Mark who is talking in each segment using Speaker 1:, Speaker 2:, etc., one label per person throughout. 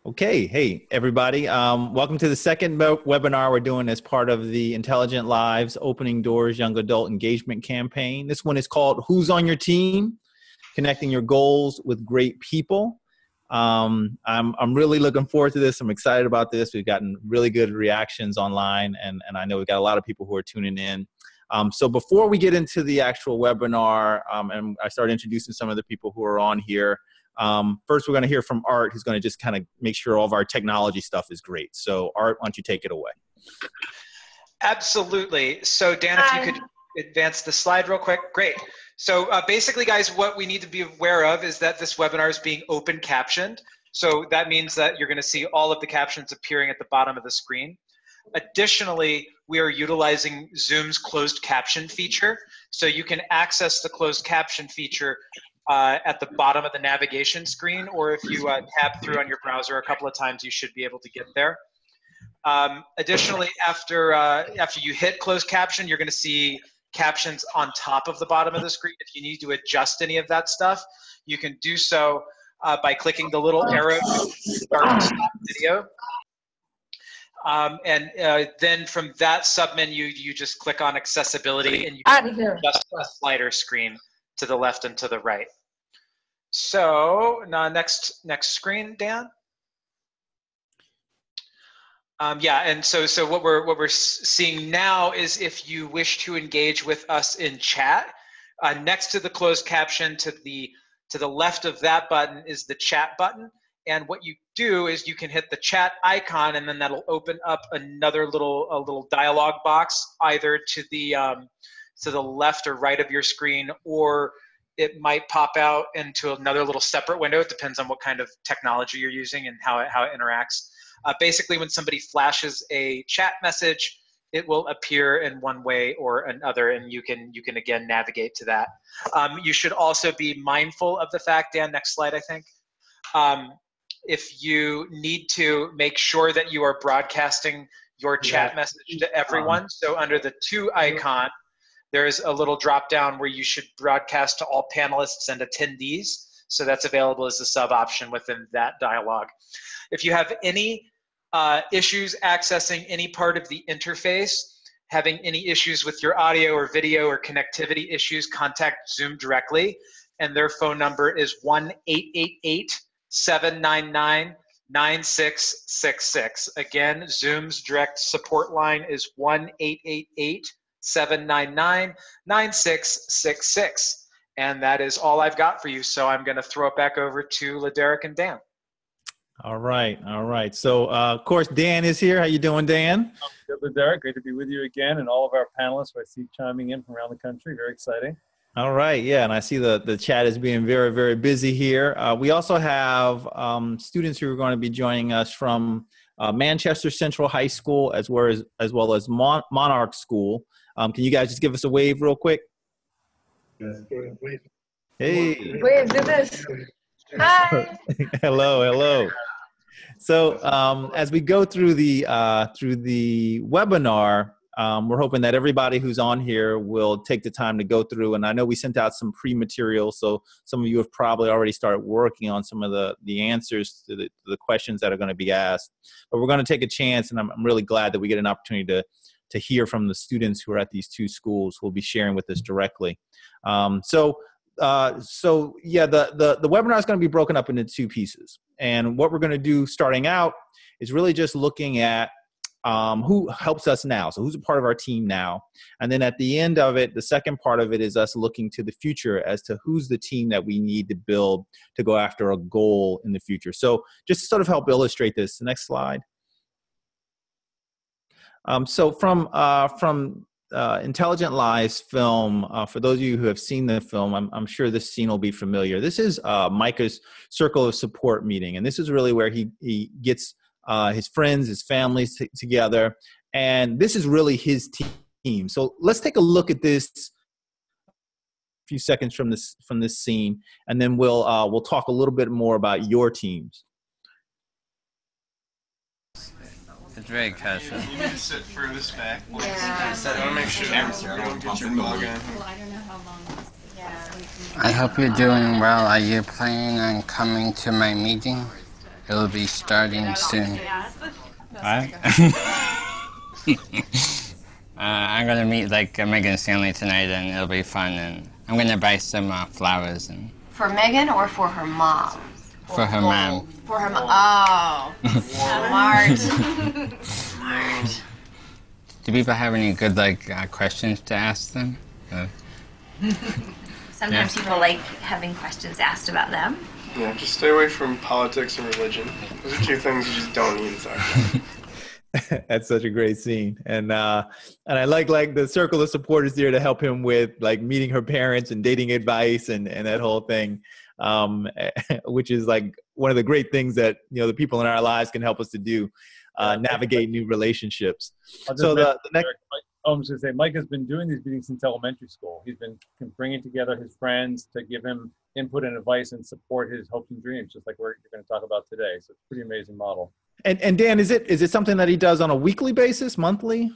Speaker 1: Okay, hey everybody. Welcome to the second webinar we're doing as part of the Intelligent Lives Opening Doors Young Adult Engagement Campaign. This one is called Who's on Your Team? Connecting Your Goals with Great People. I'm really looking forward to this. I'm excited about this. We've gotten really good reactions online, and I know we've got a lot of people who are tuning in. So before we get into the actual webinar, and I start introducing some of the people who are on here, first we're going to hear from Art, who's going to just kind of make sure all of our technology stuff is great. So Art, why don't you take it away?
Speaker 2: Absolutely. So Dan, if you could advance the slide real quick. Great. So basically, guys, what we need to be aware of is that this webinar is being open captioned. So that means that you're going to see all of the captions appearing at the bottom of the screen. Additionally, we are utilizing Zoom's closed caption feature. So you can access the closed caption feature at the bottom of the navigation screen, or if you tab through on your browser a couple of times, you should be able to get there. Additionally, after you hit closed caption, you're going to see captions on top of the bottom of the screen. If you need to adjust any of that stuff, you can do so by clicking the little arrow to start and stop video. Then from that submenu, you just click on accessibility and you can adjust a slider screen to the left and to the right. So now next screen, Dan. Yeah, and so what we're seeing now is if you wish to engage with us in chat, next to the closed caption to the left of that button is the chat button. And what you do is you can hit the chat icon, and then that'll open up another little dialog box either to the left or right of your screen, or it might pop out into another little separate window. It depends on what kind of technology you're using and how it interacts. Basically, when somebody flashes a chat message, it will appear in one way or another, and you can again navigate to that. You should also be mindful of the fact, Dan, next slide, I think. If you need to make sure that you are broadcasting your chat message to everyone, so under the to icon, there's a little drop down where you should broadcast to all panelists and attendees. So that's available as a sub option within that dialog. If you have any issues accessing any part of the interface, having any issues with your audio or video or connectivity issues, contact Zoom directly. And their phone number is 1-888-799-9666. Again, Zoom's direct support line is 1-888-799-9666. And that is all I've got for you. So I'm going to throw it back over to LeDerick and Dan.
Speaker 1: All right. So, of course, Dan is here. How you doing, Dan?
Speaker 3: Good, LeDerick. Great to be with you again, and all of our panelists who I see chiming in from around the country. Very exciting.
Speaker 1: All right. Yeah, and I see the chat is being very, very busy here. We also have students who are going to be joining us from Manchester Central High School as well as Monarchs School. Can you guys just give us a wave real quick?
Speaker 4: Yes, wave.
Speaker 1: Hey.
Speaker 5: Wave, do this. Hi.
Speaker 1: Hello. So as we go through the webinar, we're hoping that everybody who's on here will take the time to go through. And I know we sent out some pre-material, so some of you have probably already started working on some of the answers to the questions that are going to be asked. But we're going to take a chance, and I'm really glad that we get an opportunity to hear from the students who are at these two schools who will be sharing with us directly. So yeah, the webinar is going to be broken up into two pieces. And what we're going to do starting out is really just looking at who helps us now. So who's a part of our team now? And then at the end of it, the second part of it is us looking to the future as to who's the team that we need to build to go after a goal in the future. So just to sort of help illustrate this, the next slide. So from Intelligent Lives film, for those of you who have seen the film, I'm sure this scene will be familiar. This is Micah's Circle of Support meeting, and this is really where he gets his friends, his families together, and this is really his team. So let's take a look at this a few seconds from this scene, and then we'll talk a little bit more about your teams.
Speaker 6: It's very casual.
Speaker 7: You need to sit furthest back.
Speaker 5: Yeah.
Speaker 7: I want to make sure you don't get your dog in.
Speaker 5: Well, I don't know how long. Yeah.
Speaker 6: I hope you're doing well. Are you planning on coming to my meeting? It'll be starting soon. What? I'm gonna meet like Megan Stanley tonight, and it'll be fun. And I'm gonna buy some flowers and
Speaker 8: For Megan or for her mom?
Speaker 6: for her mom.
Speaker 8: For her mom. Oh, smart. Smart.
Speaker 6: Do people have any good questions to ask them?
Speaker 9: Sometimes people like having questions asked about them.
Speaker 7: Yeah, just stay away from politics and religion. Those are two things you just don't need to talk about.
Speaker 1: That's such a great scene, and I like the circle of supporters there to help him with like meeting her parents and dating advice and that whole thing, which is like one of the great things that the people in our lives can help us to do, navigate new relationships. So the next.
Speaker 3: I was going to say, Mike has been doing these meetings since elementary school. He's been bringing together his friends to give him input and advice and support his hopes and dreams, just like you're going to talk about today. So it's a pretty amazing model.
Speaker 1: And Dan, is it something that he does on a weekly basis, monthly?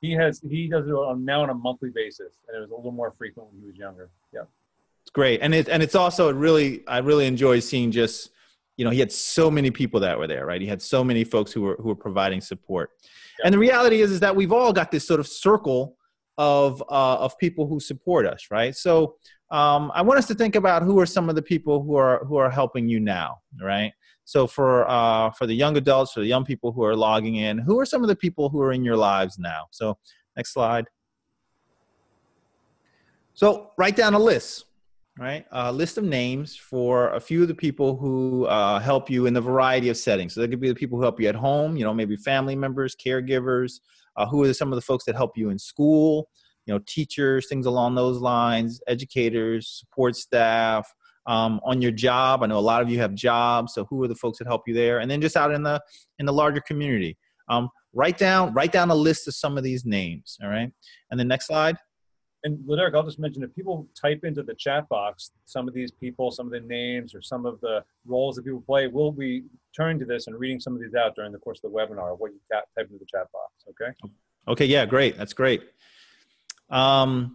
Speaker 3: He does it now on a monthly basis, and it was a little more frequent when he was younger. Yeah,
Speaker 1: it's great, and it's also I really enjoy seeing just he had so many people that were there, right? He had so many folks who were providing support. And the reality is that we've all got this sort of circle of people who support us, right? So I want us to think about who are some of the people who are helping you now, right? So for the young adults, for the young people who are logging in, who are some of the people who are in your lives now? So next slide. So write down a list, right? A list of names for a few of the people who help you in the variety of settings. So there could be the people who help you at home, maybe family members, caregivers. Who are some of the folks that help you in school, teachers, things along those lines, educators, support staff, on your job. I know a lot of you have jobs, so who are the folks that help you there? And then just out in the larger community. Write down a list of some of these names, all right? And then next slide.
Speaker 3: And LeDerick, I'll just mention, if people type into the chat box some of these people, some of the names, or some of the roles that people play, we'll be turning to this and reading some of these out during the course of the webinar, what you type into the chat box, okay? Okay,
Speaker 1: yeah, great. That's great. And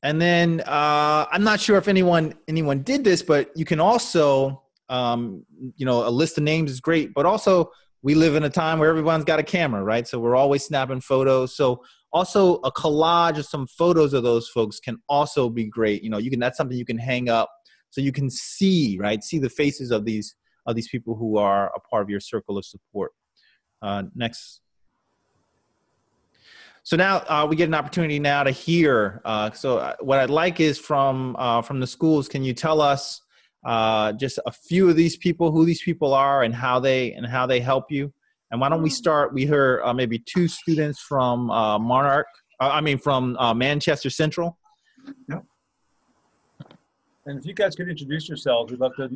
Speaker 1: then I'm not sure if anyone did this, but you can also, a list of names is great, but also we live in a time where everyone's got a camera, right? So we're always snapping photos. So also a collage of some photos of those folks can also be great. That's something you can hang up so you can see, right? See the faces of these people who are a part of your circle of support. Next. So now we get an opportunity now to hear. So what I'd like is from the schools, can you tell us just a few of these people, who these people are and how they help you? And why don't we start? We heard maybe two students from Manchester Central.
Speaker 3: Yep. And if you guys could introduce yourselves, we'd love to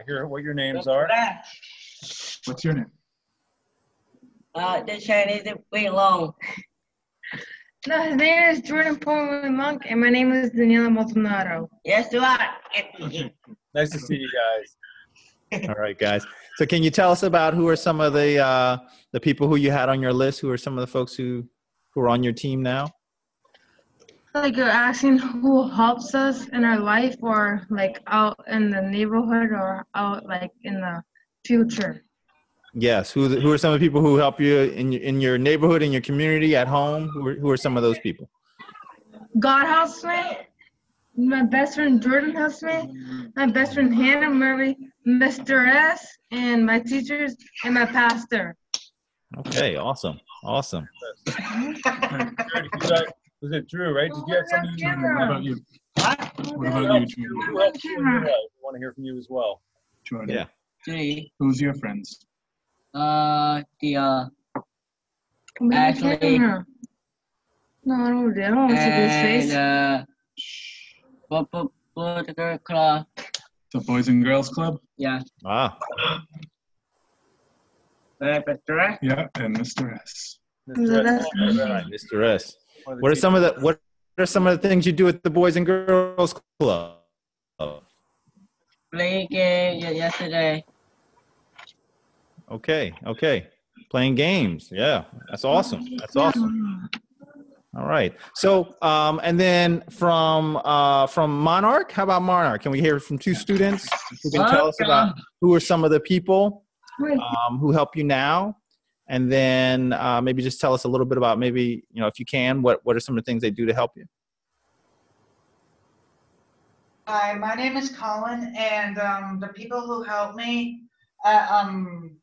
Speaker 3: hear what your names are.
Speaker 4: What's your name?
Speaker 10: The Chinese is way long.
Speaker 5: No, his name is Jordan Pullman Monk, and my name is Daniela Maldonado.
Speaker 10: Yes, you are.
Speaker 3: Nice to see you guys.
Speaker 1: All right, guys. So can you tell us about who are some of the people who you had on your list? Who are some of the folks who are on your team now?
Speaker 5: Like you're asking who helps us in our life, or like out in the neighborhood, or out like in the future.
Speaker 1: Yes. Who are some of the people who help you in your neighborhood, in your community, at home? Who are some of those people?
Speaker 5: God helps me. My best friend Jordan helps me. My best friend Hannah Murray, Mr. S, and my teachers and my pastor.
Speaker 1: Okay, awesome.
Speaker 3: Was it Drew, right? Did you have something?
Speaker 4: What about you? What about you, Drew?
Speaker 3: Who helps you in your life? We want to hear from you as well.
Speaker 4: Jordan.
Speaker 1: Yeah.
Speaker 10: Three.
Speaker 4: Who's your friends?
Speaker 10: Actually.
Speaker 5: No, I don't want to see his face.
Speaker 10: Political club.
Speaker 4: The Boys and Girls Club?
Speaker 10: Yeah.
Speaker 1: Ah.
Speaker 10: Mr. S.
Speaker 4: Yeah, and Mr. S.
Speaker 1: Mr. S. What are some of the things you do at the Boys and Girls Club?
Speaker 10: Play game yesterday.
Speaker 1: Okay. Playing games. Yeah, that's awesome. All right. So, and then from Monarch, how about Monarch? Can we hear from two students who can tell us about who are some of the people who help you now, and then maybe just tell us a little bit about maybe, you know, if you can, what are some of the things they do to help you?
Speaker 11: Hi, my name is Colin, and the people who help me at home,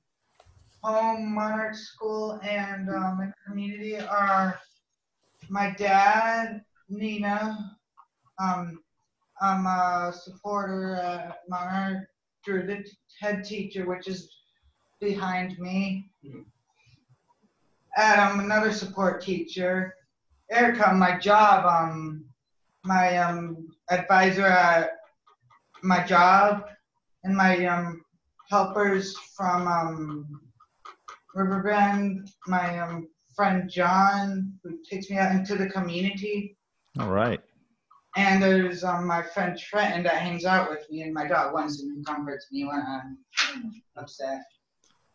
Speaker 11: Monarchs School, and the community are my dad, Nina. I'm a supporter at Monarch, the head teacher, which is behind me. Another support teacher, Erica, my job, my advisor at my job, and my helpers from Riverbend, my friend John, who takes me out into the community.
Speaker 1: All right.
Speaker 11: And there's my friend Trenton that hangs out with me, and my dog Winston, who comforts me when I'm upset.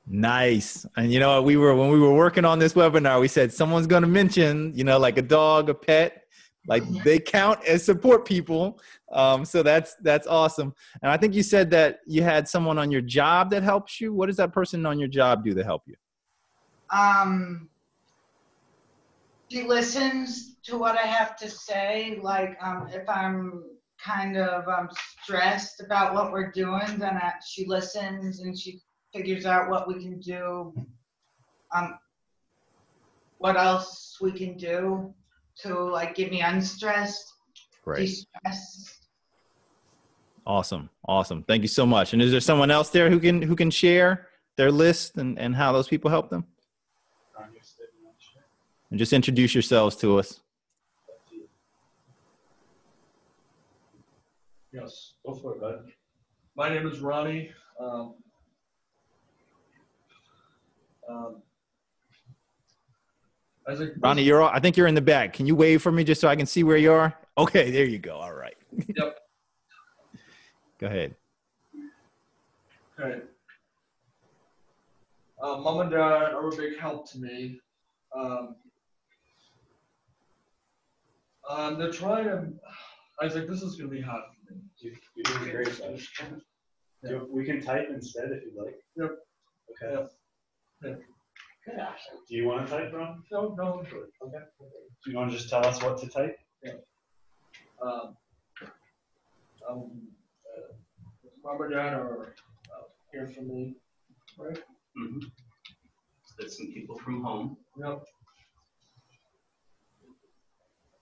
Speaker 1: Nice. And you know, when we were working on this webinar, we said someone's going to mention, you know, like a dog, a pet, like they count as support people. So that's awesome. And I think you said that you had someone on your job that helps you. What does that person on your job do to help you?
Speaker 11: She listens to what I have to say. Like if I'm kind of stressed about what we're doing, then she listens and she figures out what we can do, what else we can do to like get me unstressed, de-stressed.
Speaker 1: Awesome. Thank you so much. And is there someone else there who can share their list and how those people help them? And just introduce yourselves to us.
Speaker 12: Yes, go for it, bud. My name is Ronnie.
Speaker 1: Ronnie, I think you're in the back. Can you wave for me just so I can see where you are? Okay, there you go. All right.
Speaker 12: Yep.
Speaker 1: Go ahead.
Speaker 12: Okay. Mom and Dad are a big help to me. They're trying to. I was like, this is gonna be hard for me.
Speaker 3: You're doing great, son. Yeah. We can type instead if you'd like.
Speaker 12: Yep.
Speaker 3: Okay.
Speaker 12: Yep. Yep.
Speaker 3: Gosh. Do you want to type, Ron?
Speaker 12: No, I'm good.
Speaker 3: Okay. Do you want to just tell us what to type?
Speaker 12: Yeah. Mom and Dad are here for me, right?
Speaker 13: Mm-hmm. So there's some people from home.
Speaker 12: Yep.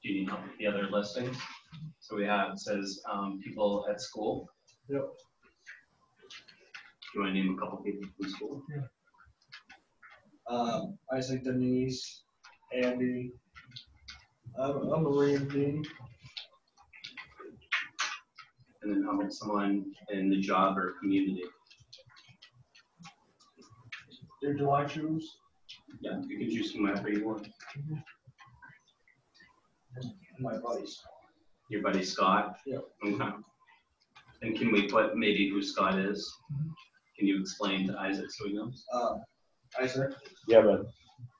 Speaker 13: Do you need help with the other listings? So we have, it says people at school.
Speaker 12: Yep.
Speaker 13: Do you want to name a couple people from school?
Speaker 12: Yeah. Isaac, Denise, Andy, I'm Marie Dean.
Speaker 13: And then how about someone in the job or community?
Speaker 12: Do I choose?
Speaker 13: Yeah, you can choose whomever you want.
Speaker 12: My buddies.
Speaker 13: Your buddy Scott?
Speaker 12: Yeah.
Speaker 13: Okay. And can we put maybe who Scott is? Can you explain to Isaac so he knows?
Speaker 12: Isaac?
Speaker 3: Yeah, bud.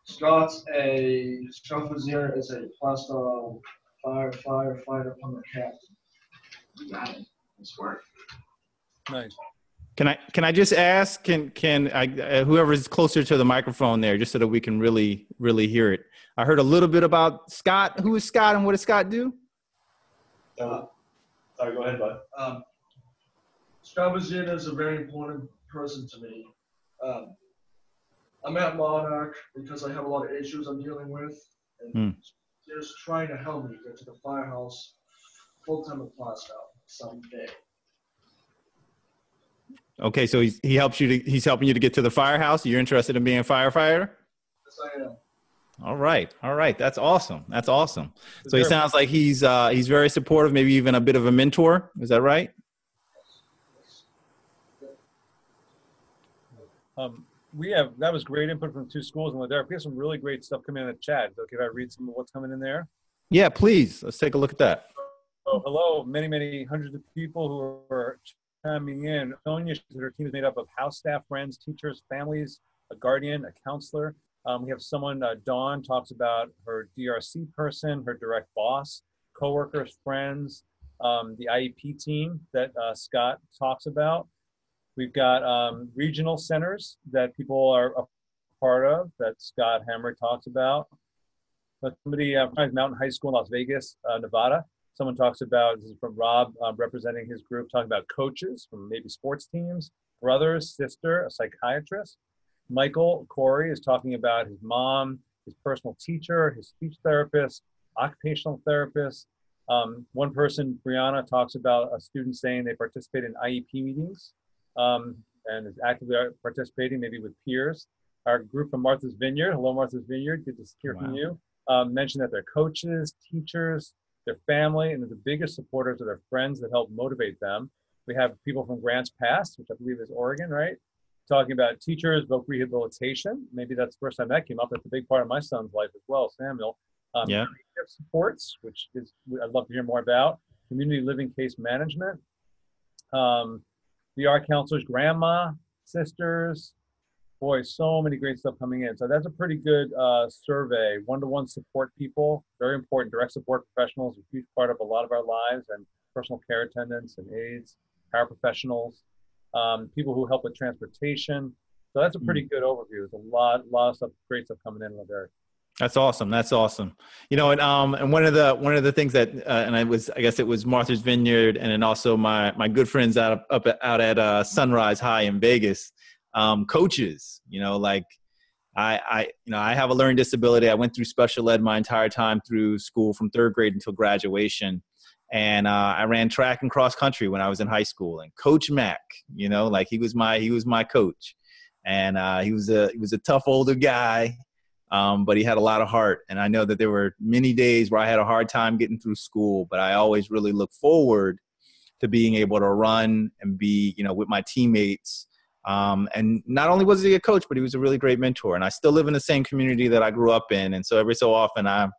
Speaker 12: Scott's a Scott's is a plaster firefighter from the captain.
Speaker 13: You got it. Nice work.
Speaker 3: Nice.
Speaker 1: Can I just ask? Can I, whoever's closer to the microphone there, just so that we can really hear it? I heard a little bit about Scott. Who is Scott, and what does Scott do?
Speaker 3: Sorry, go ahead, bud.
Speaker 12: Scott is a very important person to me. I'm at Monarch because I have a lot of issues I'm dealing with, and just trying to help me get to the firehouse full-time at Plastow someday.
Speaker 1: Okay, so he's helping you to get to the firehouse. You're interested in being a firefighter?
Speaker 12: Yes, I am.
Speaker 1: All right. That's awesome. So he sounds like he's very supportive, maybe even a bit of a mentor. Is that right?
Speaker 3: That was great input from 2 schools, and LeDerick, we have some really great stuff coming in the chat. Okay, if I read some of what's coming in there?
Speaker 1: Yeah, please. Let's take a look at that.
Speaker 3: Oh, hello, many hundreds of people who are chiming in. Sonia, her team is made up of house staff, friends, teachers, families, a guardian, a counselor. We have someone, Dawn, talks about her DRC person, her direct boss, coworkers, friends, the IEP team that Scott talks about. We've got regional centers that people are a part of that Scott Hammer talks about. But somebody from Mountain High School in Las Vegas, Nevada. Someone talks about, this is from Rob, representing his group, talking about coaches from maybe sports teams, brother, sister, a psychiatrist. Michael Corey is talking about his mom, his personal teacher, his speech therapist, occupational therapist. One person, Brianna, talks about a student saying they participate in IEP meetings and is actively participating, maybe with peers. Our group from Martha's Vineyard, hello Martha's Vineyard, good to hear from you, mentioned that they're coaches, teachers, their family, and they're the biggest supporters of their friends that help motivate them. We have people from Grants Pass, which I believe is Oregon, right? Talking about teachers, voc rehabilitation. Maybe that's the first time that came up. That's a big part of my son's life as well, Samuel. Creative supports, which is I'd love to hear more about. Community living case management. VR counselors, grandma, sisters. Boy, so many great stuff coming in. So that's a pretty good survey. One-to-one support people, very important. Direct support professionals, a huge part of a lot of our lives, and personal care attendants and aides, paraprofessionals, people who help with transportation. So that's a pretty good overview. There's a lot of stuff, great stuff coming in there.
Speaker 1: That's awesome. That's awesome. You know, and one of the things that I guess it was Martha's Vineyard, and then also my good friends out at Sunrise High in Vegas, coaches. You know, like I have a learning disability. I went through special ed my entire time through school from third grade until graduation, and I ran track and cross country when I was in high school. And Coach Mack, you know, like he was my coach, and he was a tough older guy. But he had a lot of heart. And I know that there were many days where I had a hard time getting through school, but I always really look forward to being able to run and be, you know, with my teammates. And not only was he a coach, but he was a really great mentor. And I still live in the same community that I grew up in. And so every so often I'm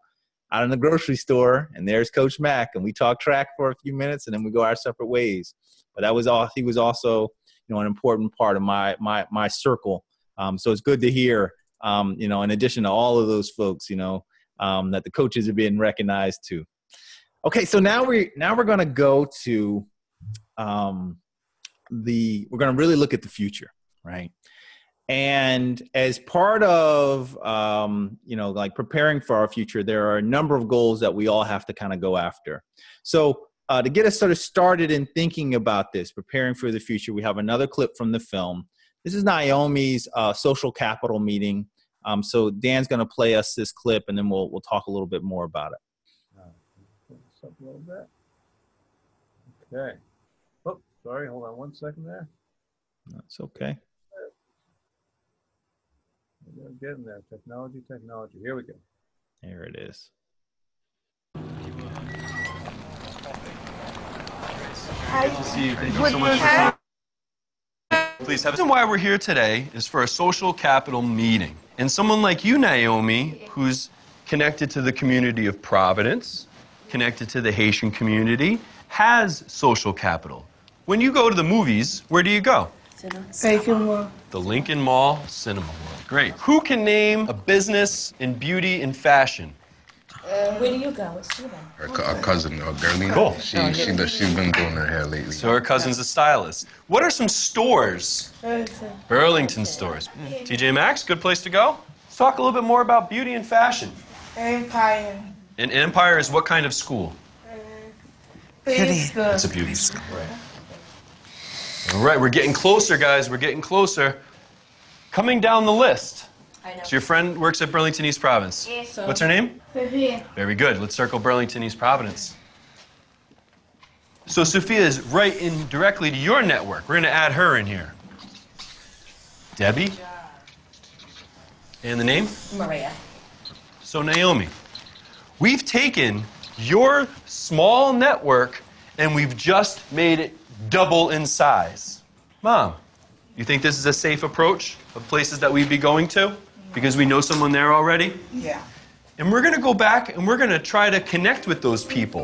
Speaker 1: out in the grocery store and there's Coach Mack, and we talk track for a few minutes and then we go our separate ways. But he was also, you know, an important part of my circle. So it's good to hear, you know, in addition to all of those folks, you know, that the coaches are being recognized too. Okay, so now we're going to go to we're going to really look at the future, right? And as part of you know, like preparing for our future, there are a number of goals that we all have to kind of go after. So to get us sort of started in thinking about this, preparing for the future, we have another clip from the film. This is Naomi's social capital meeting. So Dan's going to play us this clip, and then we'll talk a little bit more about it.
Speaker 3: Up a little bit. Okay. Oh, sorry. Hold on 1 second there.
Speaker 1: That's okay.
Speaker 3: We're getting there. Technology. Here we go.
Speaker 1: There it is.
Speaker 14: Thank you so much for Please have. The reason why we're here today is for a social capital meeting. And someone like you, Naomi, who's connected to the community of Providence, connected to the Haitian community, has social capital. When you go to the movies, where do you go?
Speaker 5: Lincoln Mall.
Speaker 14: The Lincoln Mall Cinema World. Great. Who can name a business in beauty and fashion?
Speaker 15: Where do you go? What's she
Speaker 16: Her cousin, Gerlene.
Speaker 14: Cool.
Speaker 16: She's been doing her hair lately.
Speaker 14: So her cousin's a stylist. What are some stores? Burlington stores. TJ Maxx, good place to go. Let's talk a little bit more about beauty and fashion.
Speaker 5: Empire.
Speaker 14: And Empire is what kind of school?
Speaker 5: Beauty school.
Speaker 14: It's a beauty school. Right. All right, we're getting closer, guys. We're getting closer. Coming down the list. So your friend works at Burlington East Providence.
Speaker 5: Yes.
Speaker 14: What's her name?
Speaker 5: Sophia.
Speaker 14: Very good. Let's circle Burlington East Providence. So Sophia is right in directly to your network. We're going to add her in here. Debbie? And the name?
Speaker 15: Maria.
Speaker 14: So Naomi, we've taken your small network and we've just made it double in size. Mom, you think this is a safe approach of places that we'd be going to? Because we know someone there already?
Speaker 5: Yeah.
Speaker 14: And we're going to go back and we're going to try to connect with those people.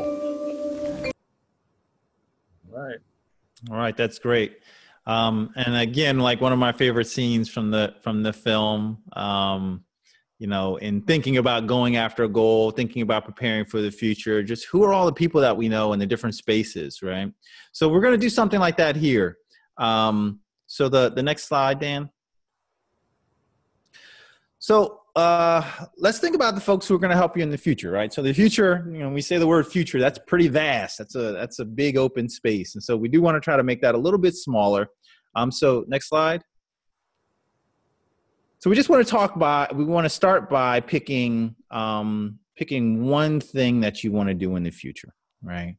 Speaker 1: All right, that's great. And again, like one of my favorite scenes from the film, you know, in thinking about going after a goal, thinking about preparing for the future, just who are all the people that we know in the different spaces, right? So we're going to do something like that here. So the next slide, Dan. So let's think about the folks who are going to help you in the future, right? So the future, when we say the word future, that's pretty vast. That's a big open space. And so we do want to try to make that a little bit smaller. So next slide. So we just want to start by picking one thing that you want to do in the future, right?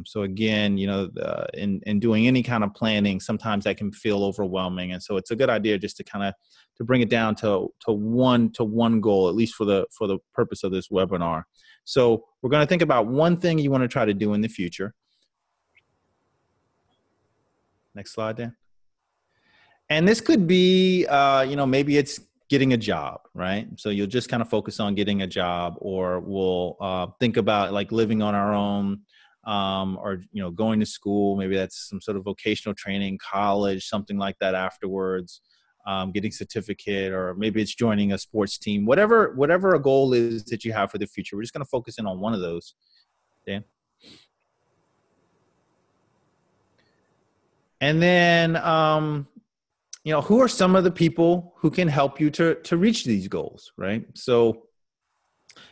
Speaker 1: So again, in doing any kind of planning, sometimes that can feel overwhelming. And so it's a good idea just to to bring it down to one goal, at least for the purpose of this webinar. So we're going to think about one thing you want to try to do in the future. Next slide, Dan. And this could be, maybe it's getting a job, right? So you'll just kind of focus on getting a job, or we'll think about like living on our own, or going to school. Maybe that's some sort of vocational training, college, something like that afterwards, getting a certificate, or maybe it's joining a sports team. Whatever a goal is that you have for the future, we're just going to focus in on one of those. Dan. And then, who are some of the people who can help you to reach these goals, right? So,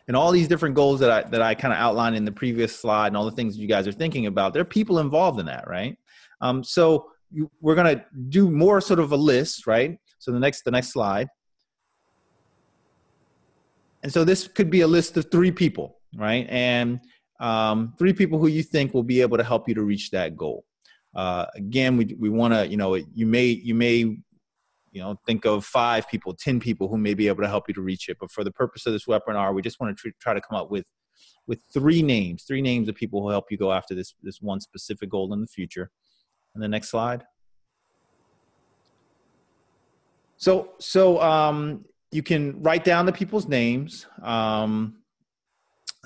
Speaker 1: and all these different goals that I kind of outlined in the previous slide, and all the things that you guys are thinking about, there are people involved in that, right? We're going to do more sort of a list, right? So the next slide. And so this could be a list of 3 people, right? And 3 people who you think will be able to help you to reach that goal. Again, we want to, you may think of 5 people, 10 people who may be able to help you to reach it. But for the purpose of this webinar, we just want to try to come up with 3 names of people who help you go after this one specific goal in the future. And the next slide. So you can write down the people's names.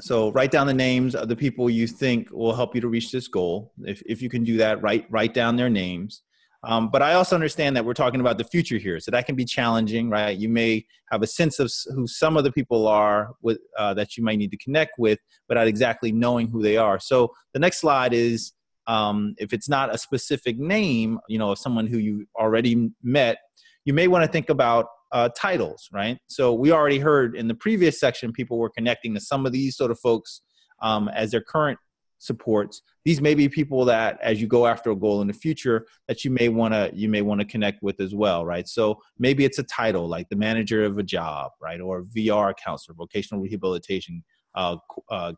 Speaker 1: So write down the names of the people you think will help you to reach this goal. If you can do that, write down their names. But I also understand that we're talking about the future here, so that can be challenging, right? You may have a sense of who some of the people are that you might need to connect with, without exactly knowing who they are. So the next slide is, if it's not a specific name, of someone who you already met, you may want to think about titles, right? So we already heard in the previous section, people were connecting to some of these sort of folks as their current supports. These may be people that, as you go after a goal in the future, that you may want to connect with as well, right? So maybe it's a title like the manager of a job, right? Or VR counselor, vocational rehabilitation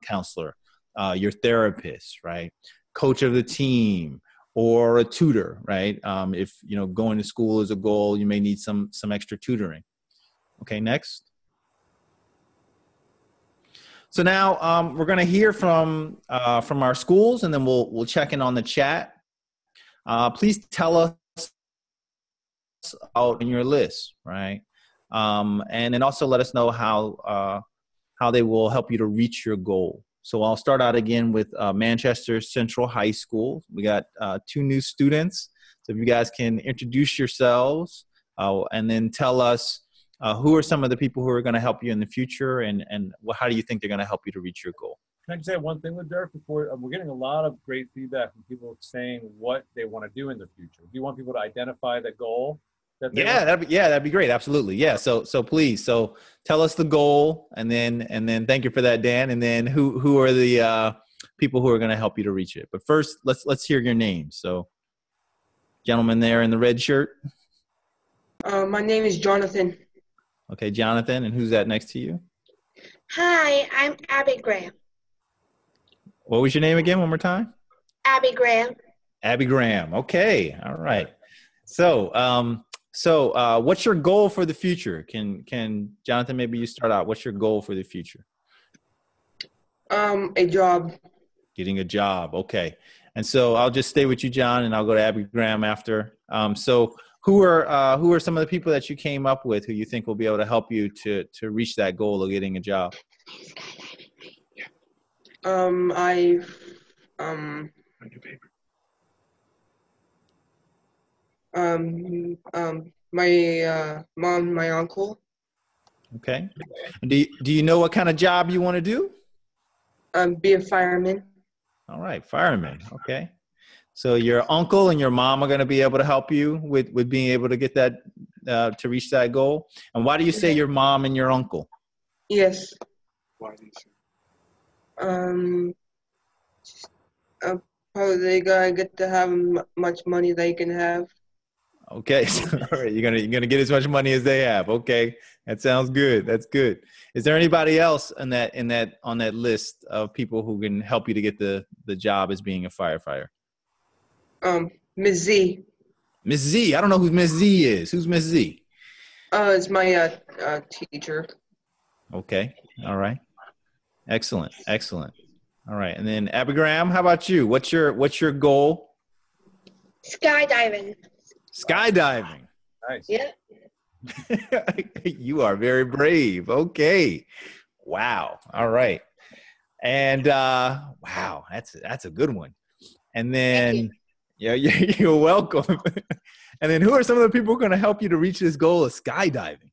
Speaker 1: counselor, your therapist, right? Coach of the team, or a tutor, right? If going to school is a goal, you may need some extra tutoring. Okay, next. So now we're going to hear from our schools, and then we'll check in on the chat. Please tell us out in your list, right? And then also let us know how they will help you to reach your goal. So I'll start out again with Manchester Central High School. We got 2 new students. So if you guys can introduce yourselves and then tell us who are some of the people who are going to help you in the future, and how do you think they're going to help you to reach your goal?
Speaker 3: Can I just say one thing with Derek before? We're getting a lot of great feedback from people saying what they want to do in the future. Do you want people to identify the goal?
Speaker 1: That'd be great. Absolutely. Yeah. So please, tell us the goal, and then thank you for that, Dan. And then who are the people who are going to help you to reach it? But first, let's hear your names. So, gentleman there in the red shirt.
Speaker 17: My name is Jonathan.
Speaker 1: Okay, Jonathan, and who's that next to you?
Speaker 18: Hi, I'm Abby Graham.
Speaker 1: What was your name again? One more time.
Speaker 18: Abby Graham.
Speaker 1: Abby Graham. Okay. All right. So what's your goal for the future? Can Jonathan, maybe you start out? What's your goal for the future?
Speaker 17: A job.
Speaker 1: Getting a job. Okay. And so I'll just stay with you, John, and I'll go to Abby Graham after. So who are some of the people that you came up with who you think will be able to help you to reach that goal of getting a job?
Speaker 17: My mom, my uncle.
Speaker 1: Okay. Do you know what kind of job you want to do?
Speaker 17: Be a fireman.
Speaker 1: All right, fireman. Okay. So your uncle and your mom are going to be able to help you with being able to get that, to reach that goal. And why do you say your mom and your uncle?
Speaker 17: Yes.
Speaker 4: Why do you say?
Speaker 17: Probably they gotta get to have much money they can have.
Speaker 1: Okay, so, all right, you're gonna get as much money as they have. Okay, that sounds good. That's good. Is there anybody else on that list of people who can help you to get the job as being a firefighter?
Speaker 17: Miss Z.
Speaker 1: Miss Z. I don't know who Miss Z is. Who's Miss Z?
Speaker 17: It's my teacher.
Speaker 1: Okay. All right. Excellent. Excellent. All right. And then Abby Graham, how about you? What's your goal?
Speaker 18: Skydiving.
Speaker 1: Skydiving.
Speaker 3: Nice.
Speaker 18: Yeah.
Speaker 1: You are very brave. Okay. Wow. All right. And wow, that's a good one. And then you're welcome. And then who are some of the people who are going to help you to reach this goal of skydiving?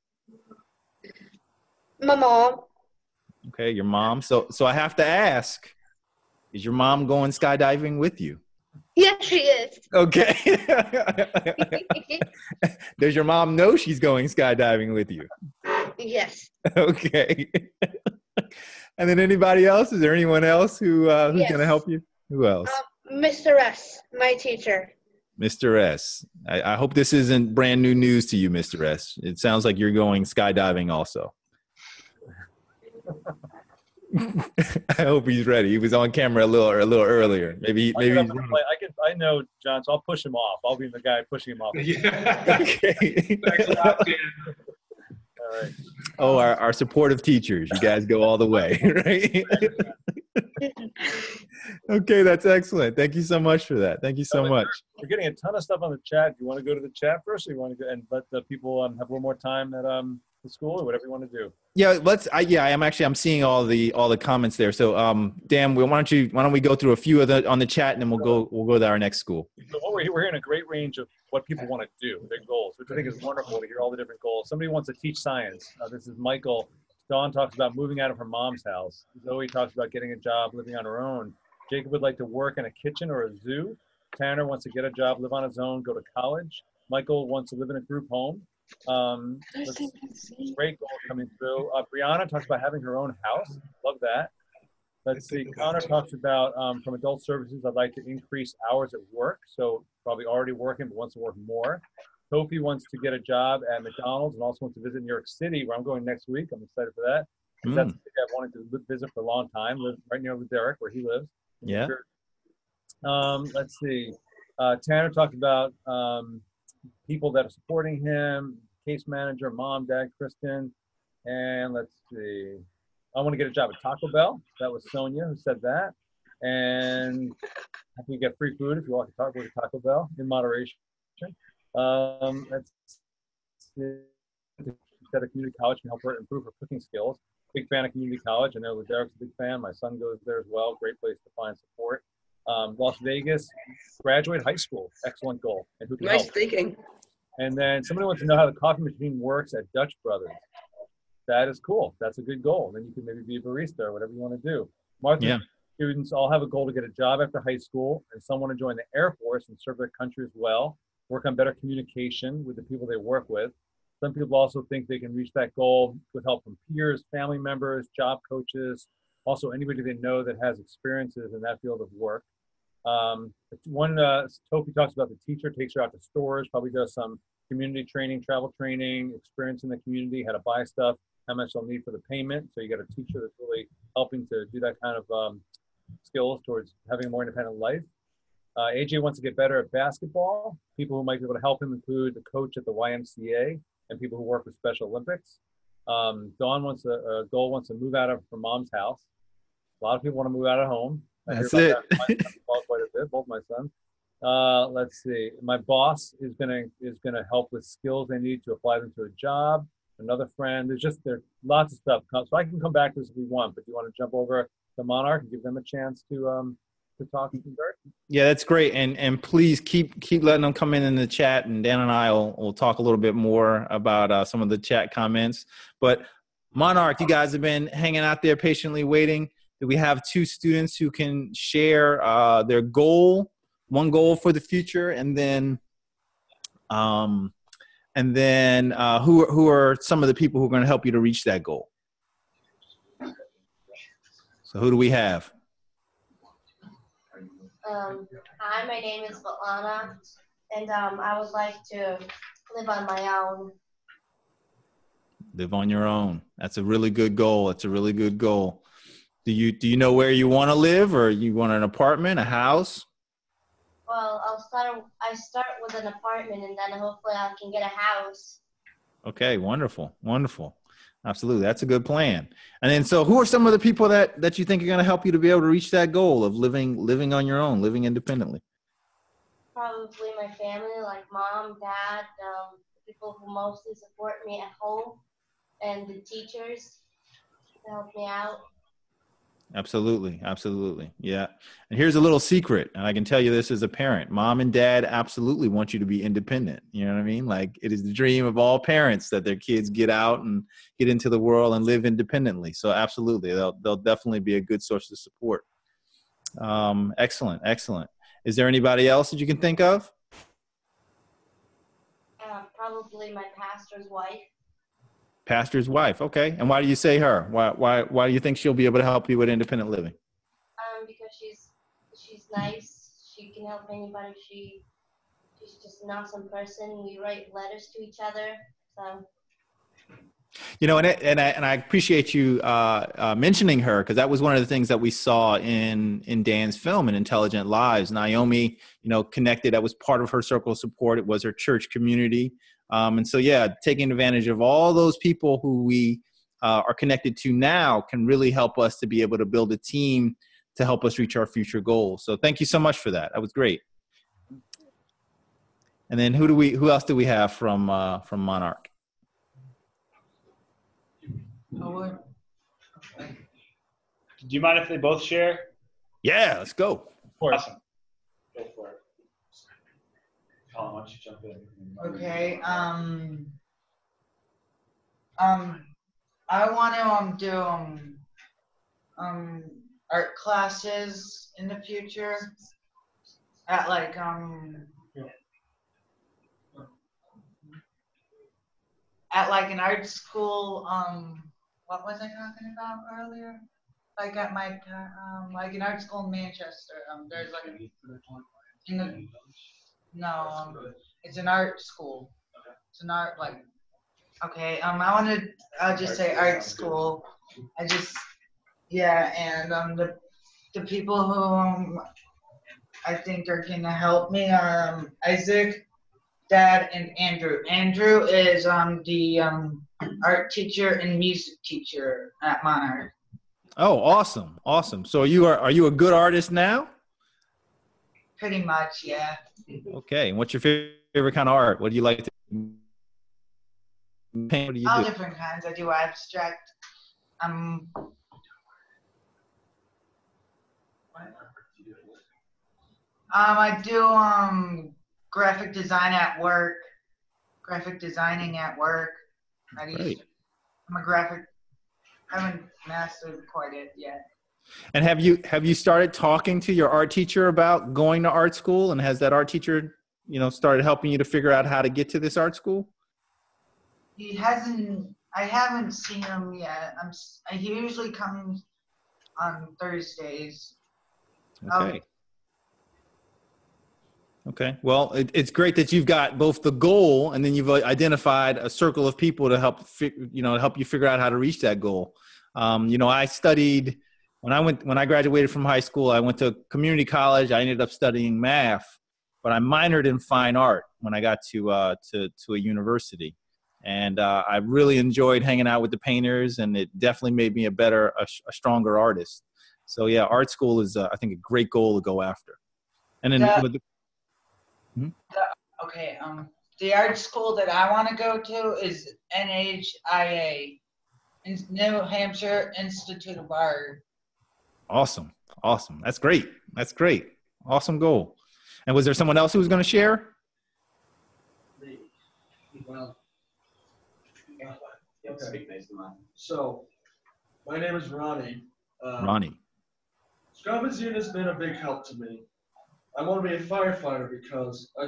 Speaker 18: My mom.
Speaker 1: Okay, your mom. So I have to ask, is your mom going skydiving with you?
Speaker 18: Yes, she is.
Speaker 1: Okay. Does your mom know she's going skydiving with you?
Speaker 18: Yes.
Speaker 1: Okay. And then anybody else? Is there anyone else who's
Speaker 18: Yes.
Speaker 1: going to help you? Who else?
Speaker 18: Mr. S, my teacher.
Speaker 1: Mr. S. I hope this isn't brand new news to you, Mr. S. It sounds like you're going skydiving also. I hope he's ready. He was on camera a little earlier. Maybe.
Speaker 3: I know, John, so I'll push him off. I'll be the guy pushing him off.
Speaker 2: Yeah.
Speaker 1: Okay.
Speaker 3: All right.
Speaker 1: Oh, our supportive teachers. You guys go all the way, right? Okay, that's excellent. Thank you so much for that. Thank you so much.
Speaker 3: We're getting a ton of stuff on the chat. Do you want to go to the chat first, or you want to go and let the people have a little more time at the school, or whatever you want to do?
Speaker 1: Yeah, I'm seeing all the comments there. So, Dan, why don't we go through a few of on the chat, and then we'll go to our next school.
Speaker 3: So we're hearing a great range of what people want to do, their goals, which I think is wonderful to hear all the different goals. Somebody wants to teach science. This is Michael. Dawn talks about moving out of her mom's house. Zoe talks about getting a job, living on her own. Jacob would like to work in a kitchen or a zoo. Tanner wants to get a job, live on his own, go to college. Michael wants to live in a group home. Great goal coming through. Brianna talks about having her own house. Love that. Let's see. Connor talks about from adult services, I'd like to increase hours at work. So probably already working, but wants to work more. Kofi wants to get a job at McDonald's and also wants to visit New York City, where I'm going next week. I'm excited for that. That's a city I've wanted to visit for a long time. Live right near LeDerick, where he lives.
Speaker 1: Yeah.
Speaker 3: Let's see. Tanner talked about people that are supporting him, case manager, mom, dad, Kristen. And let's see. I want to get a job at Taco Bell. That was Sonia who said that. And I think you get free food if you walk to Taco Bell in moderation. Let's see. She said a community college can help her improve her cooking skills. Big fan of community college. I know Derek's a big fan. My son goes there as well. Great place to find support. Las Vegas, graduate high school. Excellent goal. And who can help?
Speaker 17: Nice thinking.
Speaker 3: And then somebody wants to know how the coffee machine works at Dutch Brothers. That is cool. That's a good goal. Then you can maybe be a barista or whatever you want to do. Martha, students all have a goal to get a job after high school, and some want to join the Air Force and serve their country as well. Work on better communication with the people they work with. Some people also think they can reach that goal with help from peers, family members, job coaches, also anybody they know that has experiences in that field of work. Topi talks about the teacher takes her out to stores, probably does some community training, travel training, experience in the community, how to buy stuff, how much they'll need for the payment. So you got a teacher that's really helping to do that kind of skills towards having a more independent life. AJ wants to get better at basketball. People who might be able to help him include the coach at the YMCA and people who work with Special Olympics. Dawn wants a goal, wants to move out of her mom's house. A lot of people want to move out of home.
Speaker 1: That's it.
Speaker 3: Quite a bit, both my sons. Let's see. My boss is gonna help with skills they need to apply them to a job. Another friend. There's lots of stuff. So I can come back to this if we want. But do you want to jump over to Monarch and give them a chance to talk to Dirk?
Speaker 1: Yeah, that's great. And please keep letting them come in the chat, and Dan and I will talk a little bit more about some of the chat comments. But Monarch, you guys have been hanging out there patiently waiting. We have two students who can share their goal goal for the future, and then who are some of the people who are going to help you to reach that goal? So who do we have?
Speaker 19: Hi, my name is Svetlana, and I would like to live on my own.
Speaker 1: Live on your own. That's a really good goal. That's a really good goal. Do you know where you want to live, or you want an apartment, a house?
Speaker 19: Well, I start with an apartment, and then hopefully I can get a house.
Speaker 1: Okay, wonderful, wonderful. Absolutely, that's a good plan. And then, so who are some of the people that you think are going to help you to be able to reach that goal of living on your own, living independently?
Speaker 19: Probably my family, like mom, dad, the people who mostly support me at home, and the teachers to help me out.
Speaker 1: Absolutely, absolutely, yeah. And here's a little secret, and I can tell you this as a parent: mom and dad absolutely want you to be independent. You know what I mean? Like, it is the dream of all parents that their kids get out and get into the world and live independently. So absolutely, they'll definitely be a good source of support. Excellent, excellent. Is there anybody else that you can think of?
Speaker 19: Probably my pastor's wife.
Speaker 1: Pastor's wife, okay. And why do you say her? Why do you think she'll be able to help you with independent living?
Speaker 19: Because she's nice. She can help anybody. She's just an awesome person. We write letters to each other. So.
Speaker 1: You know, and I appreciate you mentioning her, because that was one of the things that we saw in Dan's film, in Intelligent Lives. Naomi, you know, connected. That was part of her circle of support. It was her church community. And so, yeah, taking advantage of all those people who we are connected to now can really help us to be able to build a team to help us reach our future goals. So thank you so much for that. That was great. And then who else do we have from Monarch?
Speaker 20: Do you mind if they both share?
Speaker 1: Yeah, let's go.
Speaker 20: Of course. Awesome. Go for it. Colin, why don't you jump in?
Speaker 11: Okay. I want to do art classes in the future at like an art school. What was I talking about earlier? Like at my like an art school in Manchester. There's like it's an art school. It's an art okay. I want to just say art school. And the people who I think are gonna help me are Isaac, Dad, and Andrew. Andrew is the art teacher and music teacher at Monarch.
Speaker 1: Oh, awesome, awesome. So are you a good artist now?
Speaker 11: Pretty much, yeah.
Speaker 1: Okay. And what's your favorite kind of art? What do you like to paint? What do you
Speaker 11: All
Speaker 1: do?
Speaker 11: different kinds. I do abstract. I do graphic design at work. Graphic designing at work.
Speaker 1: Great.
Speaker 11: I haven't mastered quite it yet.
Speaker 1: And have you started talking to your art teacher about going to art school? And has that art teacher, you know, started helping you to figure out how to get to this art school?
Speaker 11: He hasn't. I haven't seen him yet. He usually comes on Thursdays.
Speaker 1: Okay. Okay. Well, it's great that you've got both the goal and then you've identified a circle of people to help you figure out how to reach that goal. You know, I studied when I graduated from high school. I went to community college. I ended up studying math, but I minored in fine art when I got to a university, and I really enjoyed hanging out with the painters, and it definitely made me a stronger artist. So yeah, art school is I think a great goal to go after. And then
Speaker 11: the art school that I want to go to is NHIA, New Hampshire Institute of Art.
Speaker 1: Awesome. That's great. Awesome goal. And was there someone else who was going to share?
Speaker 12: Well, so my name is Ronnie.
Speaker 1: Ronnie.
Speaker 12: Scrubbers Unit has been a big help to me. I want to be a firefighter because I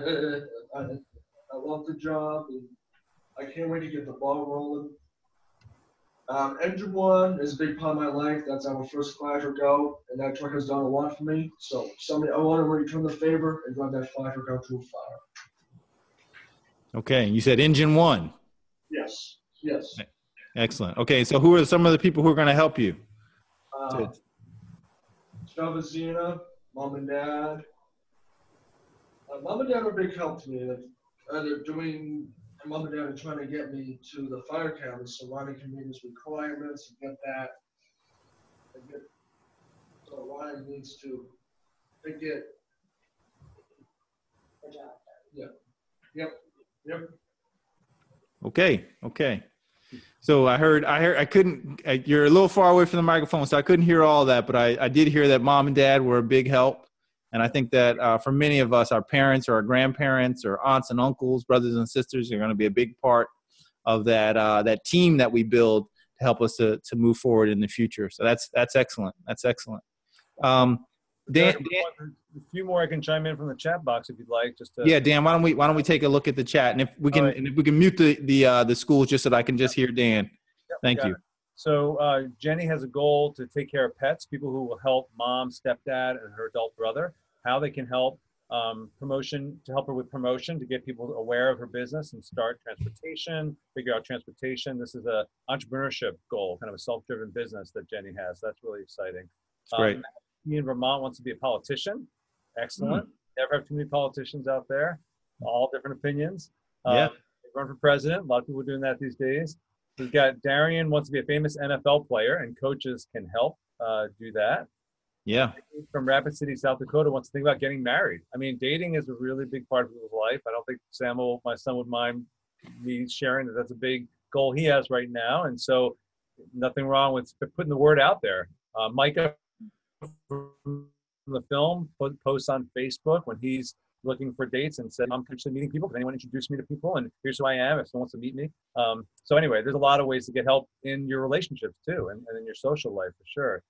Speaker 12: love the job and I can't wait to get the ball rolling. Engine 1 is a big part of my life. That's our first fire go, and that truck has done a lot for me. So I want to return the favor and drive that fire go to a fire.
Speaker 1: Okay, you said engine 1.
Speaker 12: Yes. Yes.
Speaker 1: Excellent. Okay, so who are some of the people who are going to help you?
Speaker 12: Travazina, Mom and Dad. Mom and Dad are a big help to me. They're doing. Mom and Dad are trying to get me to the fire academy, so Ronnie can meet his requirements and get that. So Ronnie needs to get a job. Yeah. Yep.
Speaker 1: Okay. So I couldn't, you're a little far away from the microphone, so I couldn't hear all that, but I did hear that Mom and Dad were a big help. And I think that for many of us, our parents or our grandparents or aunts and uncles, brothers and sisters are going to be a big part of that team that we build to help us to move forward in the future. So that's excellent. That's excellent. Dan,
Speaker 3: a few more I can chime in from the chat box if you'd like.
Speaker 1: Yeah, Dan, why don't we take a look at the chat, and if we can mute the schools just so that I can just hear Dan.
Speaker 3: Yep,
Speaker 1: Thank you.
Speaker 3: So Jenny has a goal to take care of pets, people who will help mom, stepdad, and her adult brother. How they can help to help her with promotion, to get people aware of her business and start transportation, figure out transportation. This is a entrepreneurship goal, kind of a self-driven business that Jenny has. That's really exciting.
Speaker 1: That's great.
Speaker 3: He in Vermont wants to be a politician. Excellent. Never have too many politicians out there. All different opinions.
Speaker 1: Yeah.
Speaker 3: Run for president. A lot of people are doing that these days. We've got Darian wants to be a famous NFL player, and coaches can help do that.
Speaker 1: Yeah.
Speaker 3: From Rapid City, South Dakota, wants to think about getting married. I mean, dating is a really big part of people's life. I don't think my son would mind me sharing that that's a big goal he has right now. And so nothing wrong with putting the word out there. Micah from the film posts on Facebook when he's looking for dates and said, I'm potentially meeting people. Can anyone introduce me to people? And here's who I am if someone wants to meet me. So anyway, there's a lot of ways to get help in your relationships too, and in your social life for sure.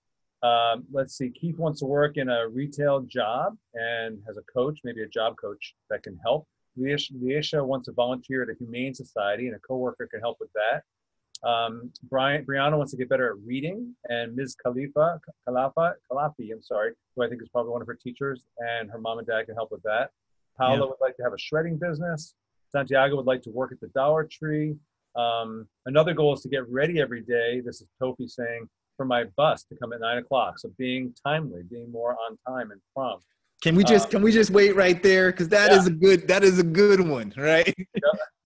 Speaker 3: Let's see, Keith wants to work in a retail job and has a coach, maybe a job coach that can help. Leisha wants to volunteer at a humane society, and a coworker can help with that. Brianna wants to get better at reading, and Ms. Kalafi, who I think is probably one of her teachers, and her mom and dad can help with that. Paula would like to have a shredding business. Santiago would like to work at the Dollar Tree. Another goal is to get ready every day. This is Tofi saying, for my bus to come at 9 o'clock. So being timely, being more on time and prompt.
Speaker 1: Can we just wait right there? Because that is a good one, right?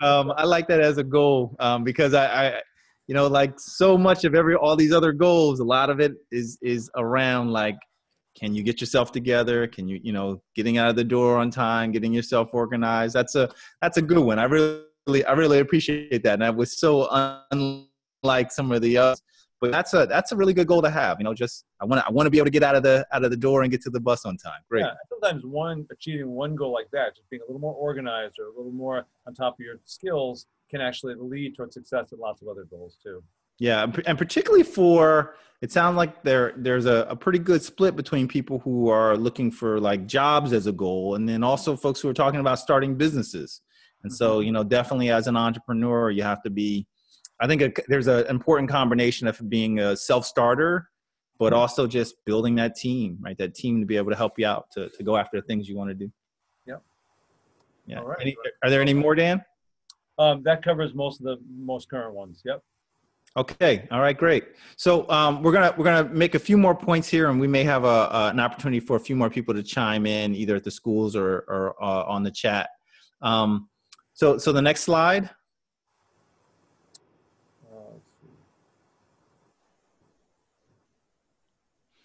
Speaker 1: I like that as a goal because I like so much of all these other goals, a lot of it is around like, can you get yourself together? Can you, getting out of the door on time, getting yourself organized? That's a good one. I really appreciate that. And that was so unlike some of the others. But that's a really good goal to have. I want to be able to get out of the door and get to the bus on time. Great.
Speaker 3: Yeah, sometimes achieving one goal like that, just being a little more organized or a little more on top of your skills, can actually lead towards success in lots of other goals too.
Speaker 1: Yeah, and particularly it sounds like there's a pretty good split between people who are looking for like jobs as a goal, and then also folks who are talking about starting businesses. And so, definitely as an entrepreneur, you have to be. I think there's an important combination of being a self-starter, but also just building that team, right? That team to be able to help you out to go after the things you want to do.
Speaker 3: Yep.
Speaker 1: Yeah. All right. Are there any more, Dan?
Speaker 3: That covers most of the most current ones. Yep.
Speaker 1: Okay. All right. Great. So we're gonna make a few more points here, and we may have an opportunity for a few more people to chime in, either at the schools or on the chat. So the next slide.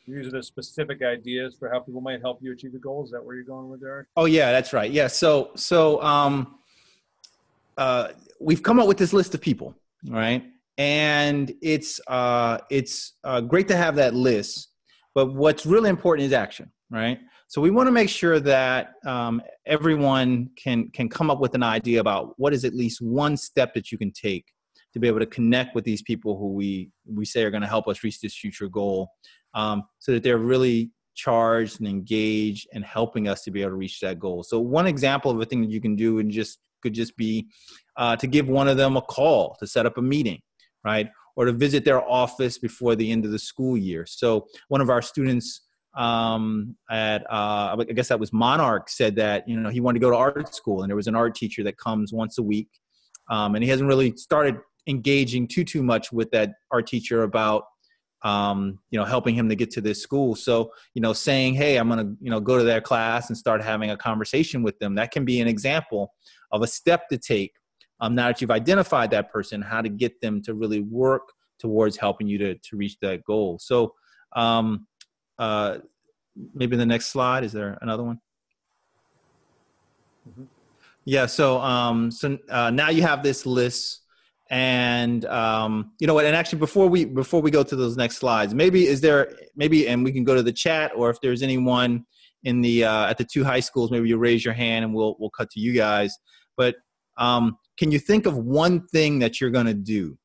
Speaker 3: These are the specific ideas for how people might help you achieve the goals. Is that where you're going with, Derek?
Speaker 1: Oh yeah, that's right. Yeah. So we've come up with this list of people, right? And it's great to have that list, but what's really important is action, right? So we want to make sure that everyone can come up with an idea about what is at least one step that you can take to be able to connect with these people who we say are going to help us reach this future goal, so that they're really charged and engaged and helping us to be able to reach that goal. So one example of a thing that you can do could just be to give one of them a call to set up a meeting, right? Or to visit their office before the end of the school year. So one of our students I guess that was Monarch, said that, you know, he wanted to go to art school, and there was an art teacher that comes once a week. And he hasn't really started engaging too much with that art teacher about, you know, helping him to get to this school. So, you know, saying, hey, I'm going to, you know, go to their class and start having a conversation with them. That can be an example of a step to take. Now that you've identified that person, how to get them to really work towards helping you to reach that goal. So maybe the next slide, is there another one? Mm-hmm. Yeah, so now you have this list, and you know what, and actually before we go to those next slides, and we can go to the chat, or if there's anyone in the at the two high schools, maybe you raise your hand and we'll cut to you guys. But can you think of one thing that you're going to do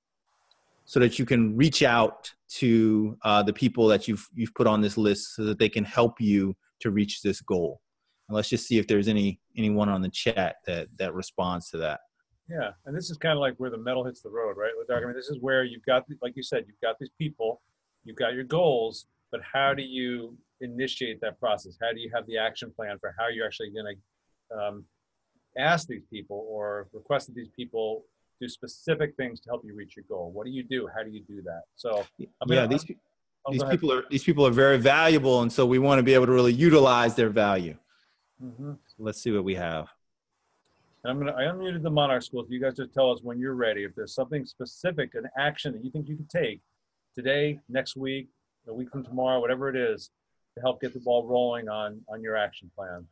Speaker 1: so that you can reach out to the people that you've put on this list so that they can help you to reach this goal? And let's just see if there's anyone on the chat that responds to that.
Speaker 3: Yeah, and this is kind of like where the metal hits the road, right? I mean, this is where you've got, like you said, you've got these people, you've got your goals, but how do you initiate that process? How do you have the action plan for how you're actually going to ask these people or request that these people do specific things to help you reach your goal? What do you do? How do you do that? So
Speaker 1: these people are very valuable, and so we want to be able to really utilize their value.
Speaker 3: Mm-hmm.
Speaker 1: So let's see what we have.
Speaker 3: And I unmuted the Monarch Schools. You guys just tell us when you're ready. If there's something specific, an action that you think you could take today, next week, a week from tomorrow, whatever it is, to help get the ball rolling on your action plan.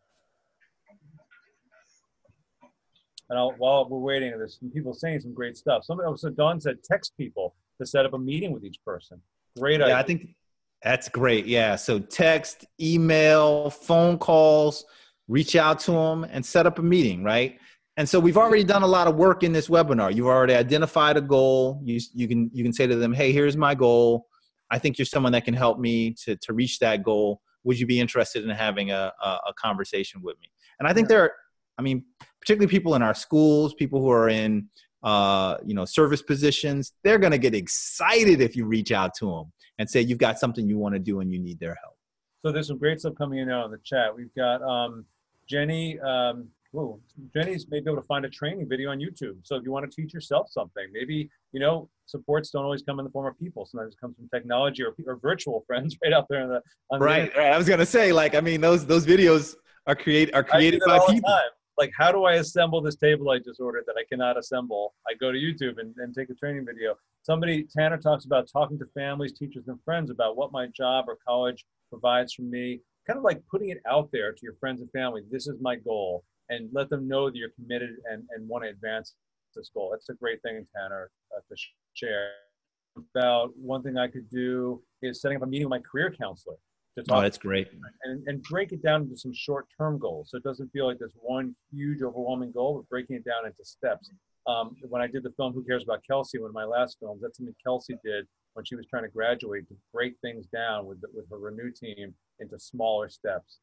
Speaker 3: And while we're waiting, there's some people saying some great stuff. So Dawn said text people to set up a meeting with each person. Great idea.
Speaker 1: I think that's great. Yeah. So text, email, phone calls, reach out to them and set up a meeting, right? And so we've already done a lot of work in this webinar. You've already identified a goal. You can say to them, hey, here's my goal. I think you're someone that can help me to reach that goal. Would you be interested in having a conversation with me? And I think particularly people in our schools, people who are in, service positions, they're going to get excited if you reach out to them and say you've got something you want to do and you need their help.
Speaker 3: So there's some great stuff coming in now in the chat. We've got Jenny. Jenny's may be able to find a training video on YouTube. So if you want to teach yourself something, maybe, supports don't always come in the form of people. Sometimes it comes from technology or virtual friends right out there on the
Speaker 1: right. I was going to say, those videos are created by people.
Speaker 3: Like, how do I assemble this table I just ordered that I cannot assemble? I go to YouTube and take a training video. Tanner talks about talking to families, teachers, and friends about what my job or college provides for me. Kind of like putting it out there to your friends and family. This is my goal, and let them know that you're committed and want to advance this goal. That's a great thing, Tanner, to share. About one thing I could do is setting up a meeting with my career counselor.
Speaker 1: Oh, that's great.
Speaker 3: And break it down into some short-term goals. So it doesn't feel like there's one huge overwhelming goal, but breaking it down into steps. When I did the film, Who Cares About Kelsey, one of my last films, that's something Kelsey did when she was trying to graduate, to break things down with her Renew team into smaller steps.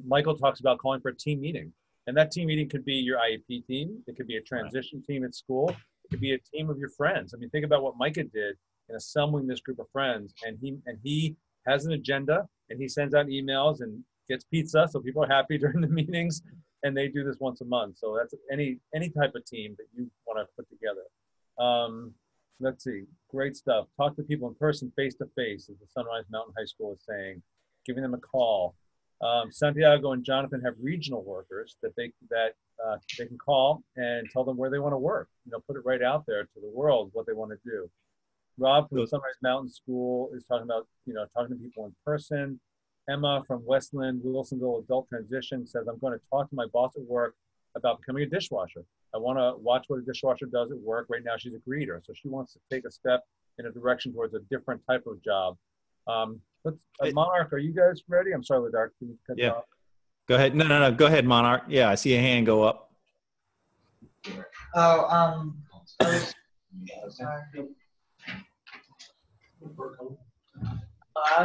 Speaker 3: Michael talks about calling for a team meeting. And that team meeting could be your IEP team. It could be a transition team at school. It could be a team of your friends. I mean, think about what Micah did in assembling this group of friends. And he has an agenda, and he sends out emails and gets pizza, so people are happy during the meetings, and they do this once a month. So that's any type of team that you want to put together. Let's see, great stuff. Talk to people in person, face to face, as the Sunrise Mountain High School is saying. Giving them a call. Santiago and Jonathan have regional workers that they can call and tell them where they want to work. Put it right out there to the world what they want to do. Rob from the Sunrise Mountain School is talking about, talking to people in person. Emma from Westland, Wilsonville Adult Transition says, I'm going to talk to my boss at work about becoming a dishwasher. I want to watch what a dishwasher does at work. Right now, she's a greeter, so she wants to take a step in a direction towards a different type of job. Monarch, are you guys ready? I'm sorry, LeDerick. Can you cut off?
Speaker 1: Go ahead. No. Go ahead, Monarch. Yeah, I see a hand go up.
Speaker 11: I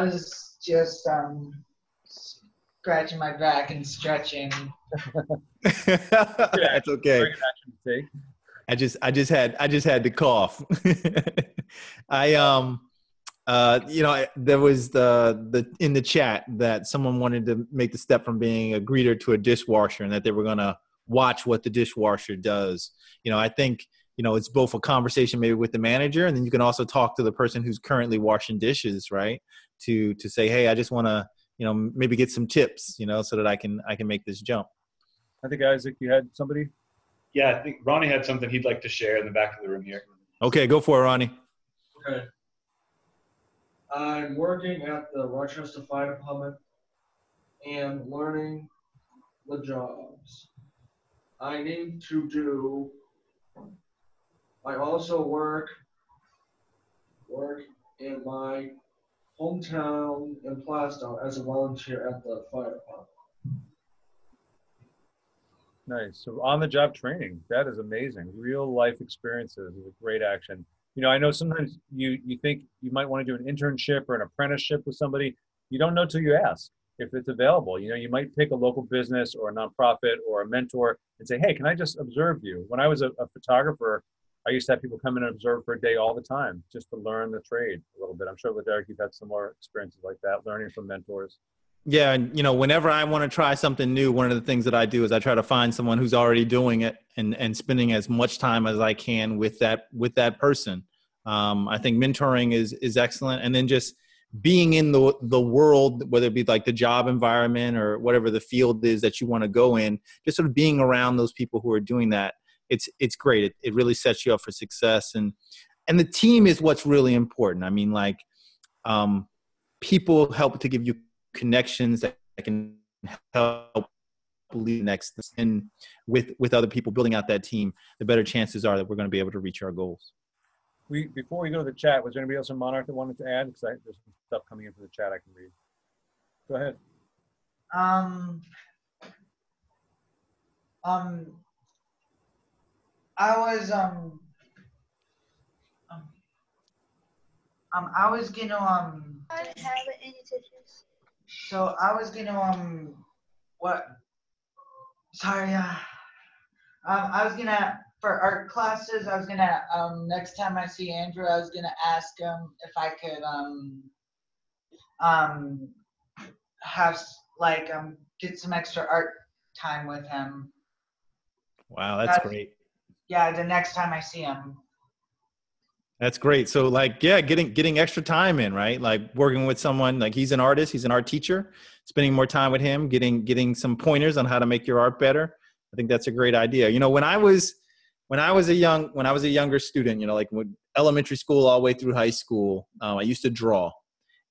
Speaker 11: was just scratching my back and stretching.
Speaker 1: That's okay. I just had to cough. There was the in the chat that someone wanted to make the step from being a greeter to a dishwasher, and that they were gonna watch what the dishwasher does. I think it's both a conversation maybe with the manager, and then you can also talk to the person who's currently washing dishes, right? To say, hey, I just want to maybe get some tips, so that I can make this jump.
Speaker 3: I think Isaac, you had somebody.
Speaker 20: Yeah, I think Ronnie had something he'd like to share in the back of the room here.
Speaker 1: Okay, go for it, Ronnie.
Speaker 12: Okay. I'm working at the Rochester Fire Department and learning the jobs. I also work in my hometown in Plastow as a volunteer at the fire department.
Speaker 3: Nice. So on-the-job training, that is amazing. Real life experiences is a great action. I know sometimes you think you might want to do an internship or an apprenticeship with somebody. You don't know till you ask if it's available. You might pick a local business or a nonprofit or a mentor and say, hey, can I just observe you? When I was a photographer, I used to have people come in and observe for a day all the time just to learn the trade a little bit. I'm sure, LeDerick, you've had some more experiences like that, learning from mentors. Yeah, and whenever I want to try something new, one of the things that I do is I try to find someone who's already doing it and spending as much time as I can with that person. I think mentoring is excellent, and then just being in the world, whether it be like the job environment or whatever the field is that you want to go in, just sort of being around those people who are doing that, it's great. It really sets you up for success, and the team is what's really important. I mean, people help to give you connections that can help lead next, and with other people building out that team, the better chances are that we're going to be able to reach our goals. Before we go to the chat, was there anybody else in Monarch that wanted to add? Because there's some stuff coming in from the chat I can read. Go ahead.
Speaker 11: I was gonna
Speaker 18: I don't have any tissues.
Speaker 11: So I was gonna what? Sorry. I was gonna, for art classes, I was gonna next time I see Andrew, I was gonna ask him if I could have get some extra art time with him.
Speaker 1: Wow, that's great.
Speaker 11: Yeah, the next time I see him.
Speaker 1: That's great. So getting extra time in, right? Like working with someone, like he's an artist, he's an art teacher, spending more time with him, getting some pointers on how to make your art better. I think that's a great idea. When I was a younger student, like elementary school all the way through high school, I used to draw.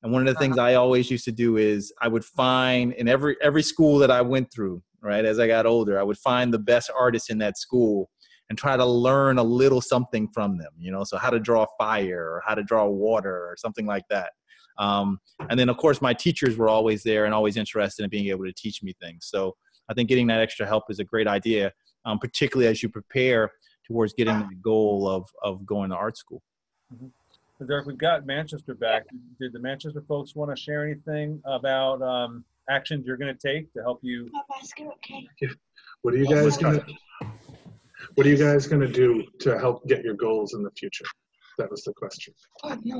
Speaker 1: And one of the things I always used to do is I would find in every school that I went through, right, as I got older, I would find the best artists in that school and try to learn a little something from them, so how to draw fire or how to draw water or something like that. And then, of course, my teachers were always there and always interested in being able to teach me things. So I think getting that extra help is a great idea, particularly as you prepare towards getting the goal of going to art school.
Speaker 3: Mm-hmm. Derek, we've got Manchester back. Did the Manchester folks want to share anything about actions you're going to take to help you?
Speaker 21: What are you guys going to do to help get your goals in the future? That was the question.
Speaker 17: No.
Speaker 21: Are you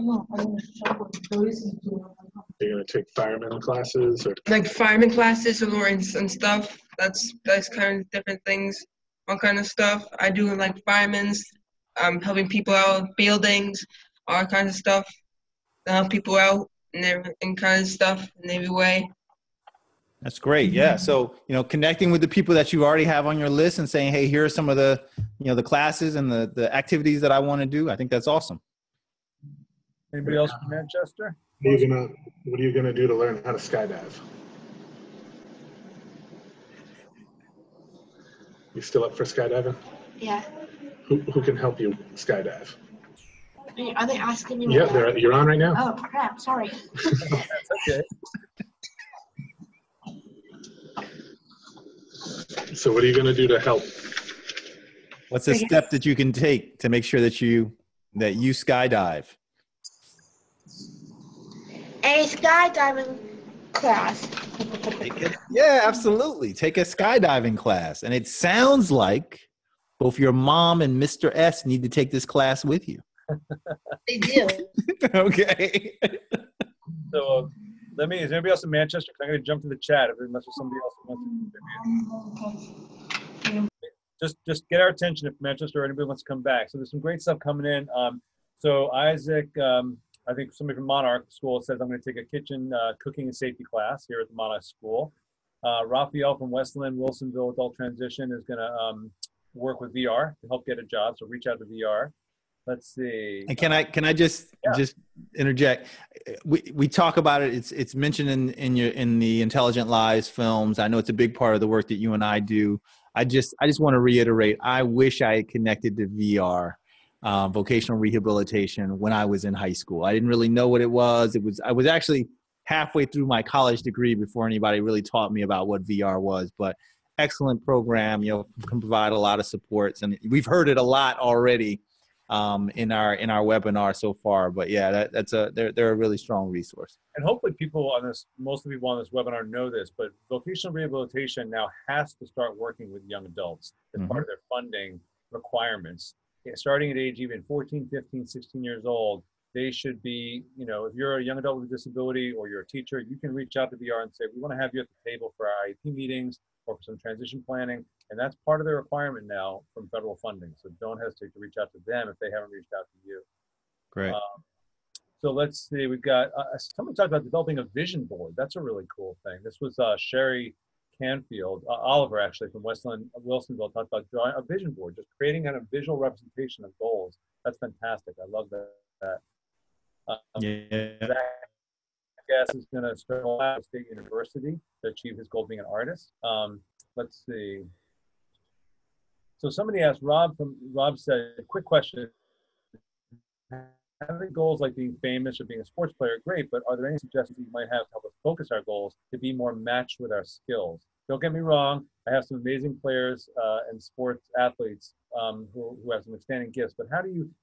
Speaker 21: going to take fireman classes or
Speaker 17: like fireman classes and stuff? That's kind of different things, all kind of stuff. I do like firemen's, helping people out, buildings, all kinds of stuff. To help people out and kind of stuff in every way.
Speaker 1: That's great. Yeah. So, connecting with the people that you already have on your list and saying, hey, here are some of the, the classes and the activities that I want to do. I think that's awesome.
Speaker 3: Anybody else from Manchester?
Speaker 21: What are you gonna do to learn how to skydive? You still up for skydiving?
Speaker 18: Yeah.
Speaker 21: Who can help you skydive?
Speaker 18: Are they asking you?
Speaker 21: Yeah, you're on right now.
Speaker 18: Oh crap! Sorry.
Speaker 3: That's okay.
Speaker 21: So what are you going to do to help?
Speaker 1: What's a step that you can take to make sure that you skydive?
Speaker 18: A skydiving class.
Speaker 1: Yeah, absolutely. Take a skydiving class. And it sounds like both your mom and Mr. S need to take this class with you.
Speaker 18: They do.
Speaker 1: Okay.
Speaker 3: So is there anybody else in Manchester? 'Cause I'm going to jump to the chat unless there's somebody else who wants to contribute. Just get our attention if Manchester or anybody wants to come back. So there's some great stuff coming in. So Isaac, I think somebody from Monarchs School says I'm going to take a kitchen cooking and safety class here at the Monarchs School. Raphael from Westland, Wilsonville Adult Transition is going to work with VR to help get a job. So reach out to VR. Let's see.
Speaker 1: And can I just interject? We talk about it. It's mentioned in the Intelligent Lives films. I know it's a big part of the work that you and I do. I just want to reiterate. I wish I had connected to VR, vocational rehabilitation, when I was in high school. I didn't really know what it was. I was actually halfway through my college degree before anybody really taught me about what VR was. But excellent program. Can provide a lot of supports, and we've heard it a lot already in our webinar so far. But yeah, they're a really strong resource.
Speaker 3: And hopefully most of the people on this webinar know this, but vocational rehabilitation now has to start working with young adults as part of their funding requirements. Starting at age even 14, 15, 16 years old, they should be, if you're a young adult with a disability or you're a teacher, you can reach out to VR and say, we want to have you at the table for our IEP meetings or for some transition planning. And that's part of their requirement now from federal funding. So don't hesitate to reach out to them if they haven't reached out to you.
Speaker 1: Great.
Speaker 3: So let's see, we've got, someone talked about developing a vision board. That's a really cool thing. This was Sherry Canfield, Oliver actually from Wilsonville talked about drawing a vision board, just creating a visual representation of goals. That's fantastic. I love that. Zach Gass is going to start at Ohio State University to achieve his goal of being an artist. Let's see. So somebody asked, Rob said, quick question. Having goals like being famous or being a sports player, great, but are there any suggestions you might have to help us focus our goals to be more matched with our skills? Don't get me wrong, I have some amazing players and sports athletes who have some outstanding gifts, but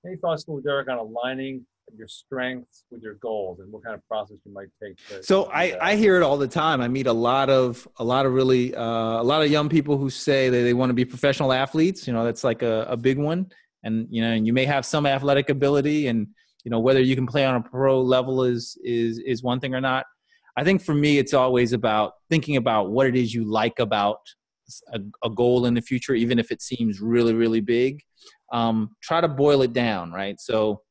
Speaker 3: any thoughts, LeDerick, on aligning your strengths with your goals and what kind of process you might take?
Speaker 1: So I hear it all the time. I meet a lot of young people who say that they want to be professional athletes. That's like a big one. And, and you may have some athletic ability, and, whether you can play on a pro level is one thing or not. I think for me, it's always about thinking about what it is you like about a goal in the future, even if it seems really, really big. Try to boil it down, right? So,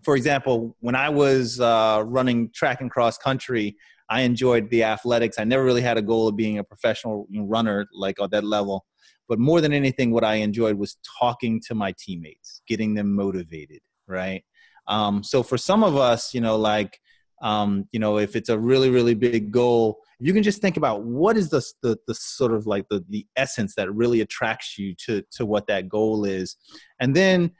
Speaker 1: for example, when I was running track and cross country, I enjoyed the athletics. I never really had a goal of being a professional runner like at that level. But more than anything, what I enjoyed was talking to my teammates, getting them motivated, right? So for some of us, if it's a really, really big goal, you can just think about what is the sort of like the essence that really attracts you to what that goal is. And then,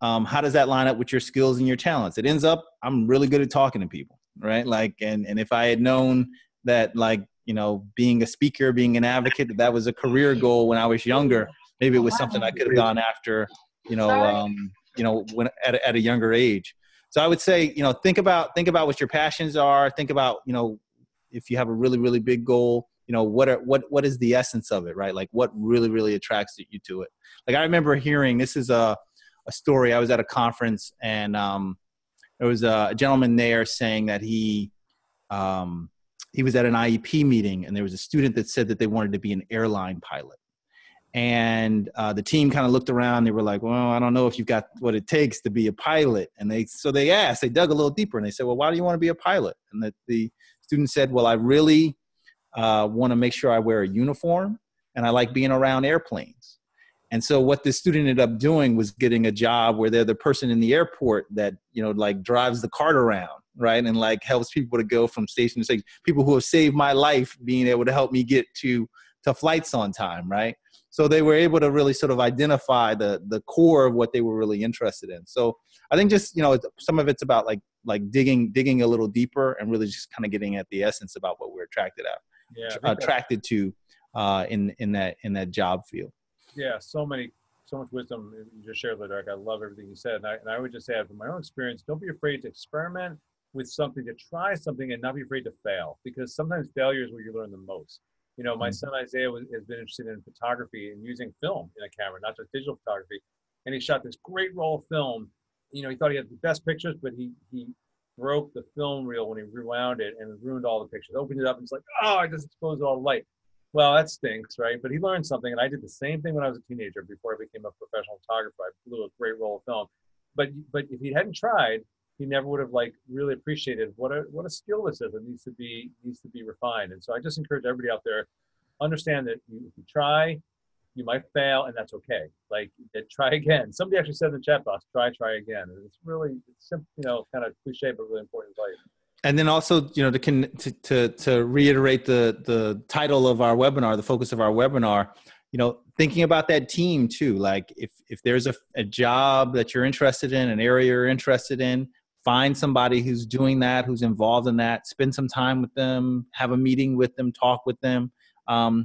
Speaker 1: how does that line up with your skills and your talents? It ends up, I'm really good at talking to people, right? And if I had known that, being a speaker, being an advocate, that was a career goal when I was younger, maybe it was something I could have gone after, when at a younger age. So I would say, think about what your passions are. Think about, if you have a really, really big goal, what is the essence of it, right? Like what really, really attracts you to it. Like I remember hearing, this is a story. I was at a conference, and there was a gentleman there saying that he was at an IEP meeting, and there was a student that said that they wanted to be an airline pilot. And the team kind of looked around. They were like, well, I don't know if you've got what it takes to be a pilot. And they dug a little deeper, and they said, well, why do you want to be a pilot? And the student said, well, I really want to make sure I wear a uniform, and I like being around airplanes. And so what this student ended up doing was getting a job where they're the person in the airport that, drives the cart around, right? And helps people to go from station to station. People who have saved my life being able to help me get to flights on time, right? So they were able to really sort of identify the core of what they were really interested in. So I think just, some of it's about like digging a little deeper and really just kind of getting at the essence about what we're attracted to in that job field.
Speaker 3: Yeah, so much wisdom you just shared, LeDerick. I love everything you said. And I would just add, from my own experience, don't be afraid to experiment with something, to try something and not be afraid to fail, because sometimes failure is where you learn the most. You know, my son Isaiah has been interested in photography and using film in a camera, not just digital photography. And he shot this great roll of film. You know, he thought he had the best pictures, but he broke the film reel when he rewound it and ruined all the pictures. Opened it up and it's like, oh, I just exposed all the light. Well, that stinks, right? But he learned something, and I did the same thing when I was a teenager before I became a professional photographer. I blew a great roll of film. But if he hadn't tried, he never would have like really appreciated what a skill this is. It needs to be refined. And so I just encourage everybody out there, understand that if you try, you might fail, and that's okay. Like, try again. Somebody actually said in the chat box, try again. And it's simple, you know, kind of cliche, but really important in life.
Speaker 1: And then also, you know, to reiterate the title of our webinar, the focus of our webinar, you know, thinking about that team too. Like if there's a job that you're interested in, an area you're interested in, find somebody who's doing that, who's involved in that, spend some time with them, have a meeting with them, talk with them.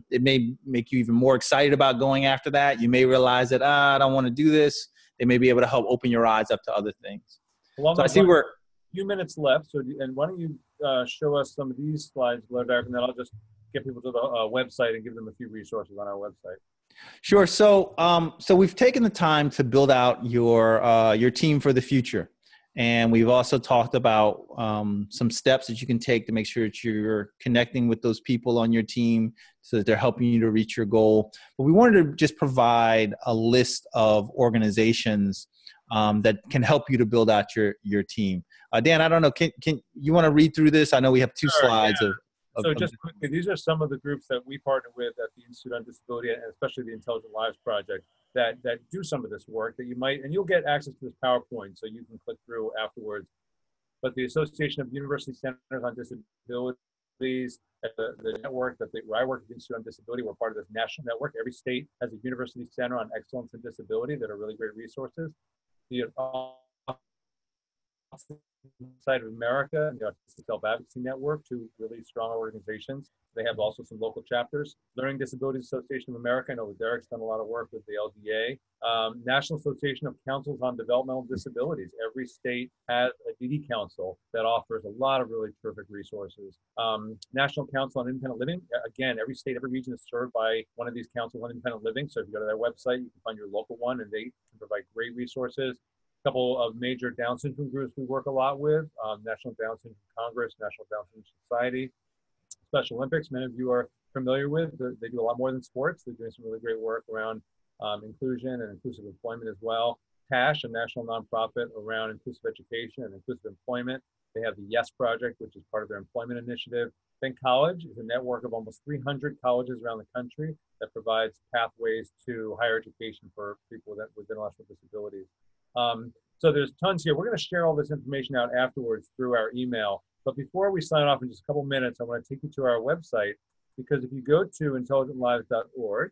Speaker 1: It may make you even more excited about going after that. You may realize that, I don't want to do this. They may be able to help open your eyes up to other things.
Speaker 3: Well,
Speaker 1: so I see we're
Speaker 3: few minutes left. So, and why don't you show us some of these slides, LeDerick, and then I'll just get people to the website and give them a few resources on our website.
Speaker 1: Sure. So, so we've taken the time to build out your team for the future, and we've also talked about some steps that you can take to make sure that you're connecting with those people on your team so that they're helping you to reach your goal. But we wanted to just provide a list of organizations that can help you to build out your team. Dan, I don't know, can you want to read through this? I know we have two slides
Speaker 3: yeah. So just quickly, these are some of the groups that we partner with at the Institute on Disability, and especially the Intelligent Lives Project, that do some of this work that you might, and you'll get access to this PowerPoint so you can click through afterwards. But the Association of University Centers on Disabilities, the network where I work at the Institute on Disability, we're part of this national network. Every state has a university center on excellence in disability that are really great resources. The Side of America and the Autistic Self-Advocacy Network, two really strong organizations. They have also some local chapters. Learning Disabilities Association of America, I know LeDerick's done a lot of work with the LDA. National Association of Councils on Developmental Disabilities. Every state has a DD council that offers a lot of really terrific resources. National Council on Independent Living. Again, every state, every region is served by one of these councils on independent living. So if you go to their website, you can find your local one, and they can provide great resources. Couple of major Down syndrome groups we work a lot with, National Down Syndrome Congress, National Down Syndrome Society, Special Olympics, many of you are familiar with. They do a lot more than sports. They're doing some really great work around inclusion and inclusive employment as well. TASH, a national nonprofit around inclusive education and inclusive employment. They have the YES Project, which is part of their employment initiative. Think College is a network of almost 300 colleges around the country that provides pathways to higher education for people with intellectual disabilities. So there's tons here. We're going to share all this information out afterwards through our email. But before we sign off in just a couple minutes, I want to take you to our website, because if you go to intelligentlives.org,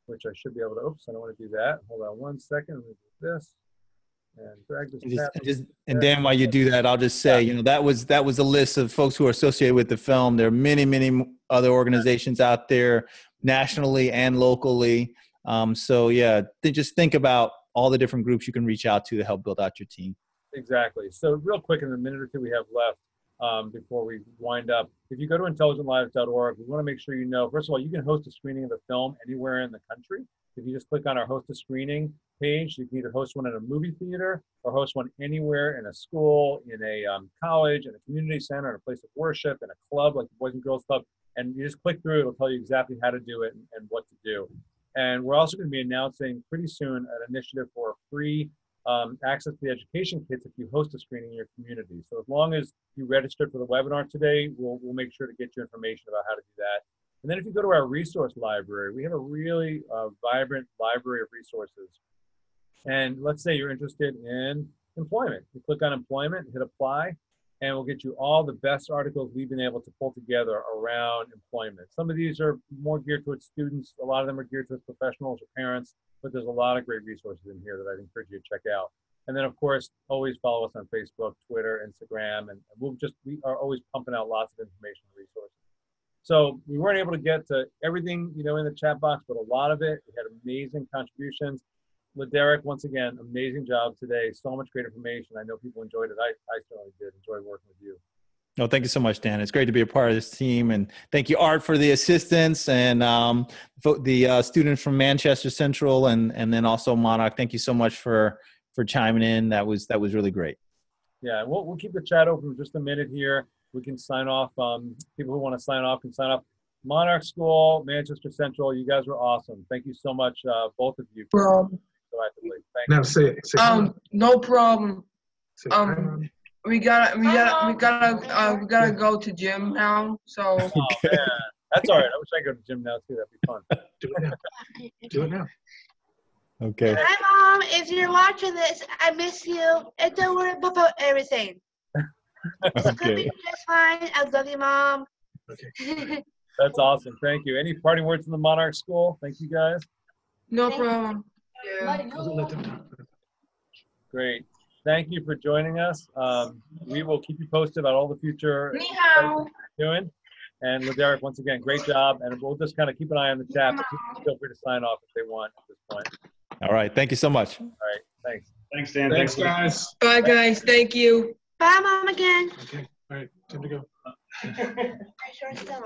Speaker 3: which I should be able to, oops, I don't want to do that. Hold on one second. Let me do this and drag this.
Speaker 1: And Dan, while you do that, I'll just say, you know, that was a list of folks who are associated with the film. There are many, many other organizations out there nationally and locally. So yeah, just think about all the different groups you can reach out to help build out your team.
Speaker 3: Exactly. So real quick, in the minute or two we have left before we wind up, if you go to intelligentlives.org, we want to make sure you know, first of all, you can host a screening of the film anywhere in the country. If you just click on our host a screening page, you can either host one in a movie theater or host one anywhere in a school, in a college, in a community center, in a place of worship, in a club like the Boys and Girls Club. And you just click through, it'll tell you exactly how to do it and what to do. And we're also going to be announcing pretty soon an initiative for free access to the education kits if you host a screening in your community. So as long as you registered for the webinar today, we'll make sure to get you information about how to do that. And then if you go to our resource library, we have a really vibrant library of resources. And let's say you're interested in employment. You click on employment, hit apply, and we'll get you all the best articles we've been able to pull together around employment. Some of these are more geared towards students. A lot of them are geared towards professionals or parents, but there's a lot of great resources in here that I'd encourage you to check out. And then of course, always follow us on Facebook, Twitter, Instagram, and we are always pumping out lots of information and resources. So we weren't able to get to everything, you know, in the chat box, but a lot of it, we had amazing contributions. LeDerick, once again, amazing job today. So much great information. I know people enjoyed it. I certainly did enjoy working with you.
Speaker 1: No, thank you so much, Dan. It's great to be a part of this team, and thank you, Art, for the assistance, and the students from Manchester Central, and then also Monarch. Thank you so much for chiming in. That was really great.
Speaker 3: Yeah, we'll keep the chat open for just a minute here. We can sign off. People who want to sign off can sign up. Monarch School, Manchester Central, you guys were awesome. Thank you so much, both of you.
Speaker 10: Problem.
Speaker 3: Thank
Speaker 21: Now
Speaker 3: you.
Speaker 21: say
Speaker 10: No problem.
Speaker 21: say hi, Mom.
Speaker 10: We gotta go to gym now. So.
Speaker 3: Oh man, that's all right. I wish I could go to the gym now too. That'd be fun.
Speaker 21: Do it now. Do it now.
Speaker 1: Okay.
Speaker 18: Hi, Mom. If you're watching this, I miss you. And don't worry about everything. It's gonna be just fine. I love you, Mom.
Speaker 21: Okay.
Speaker 3: That's awesome. Thank you. Any parting words from the Monarch School? Thank you, guys.
Speaker 10: No problem.
Speaker 21: Let them talk.
Speaker 3: Great. Thank you for joining us. We will keep you posted about all the future
Speaker 10: Ni hao.
Speaker 3: doing. And LeDerick, once again, great job. And we'll just kind of keep an eye on the chat, but people feel free to sign off if they want at this point.
Speaker 1: All right. Thank you so much.
Speaker 3: All right. Thanks.
Speaker 20: Thanks, Dan.
Speaker 21: Thanks, guys.
Speaker 10: Bye, guys. Thank you.
Speaker 18: Bye, Mom, again.
Speaker 21: Okay. All right. Time to go.
Speaker 18: I sure still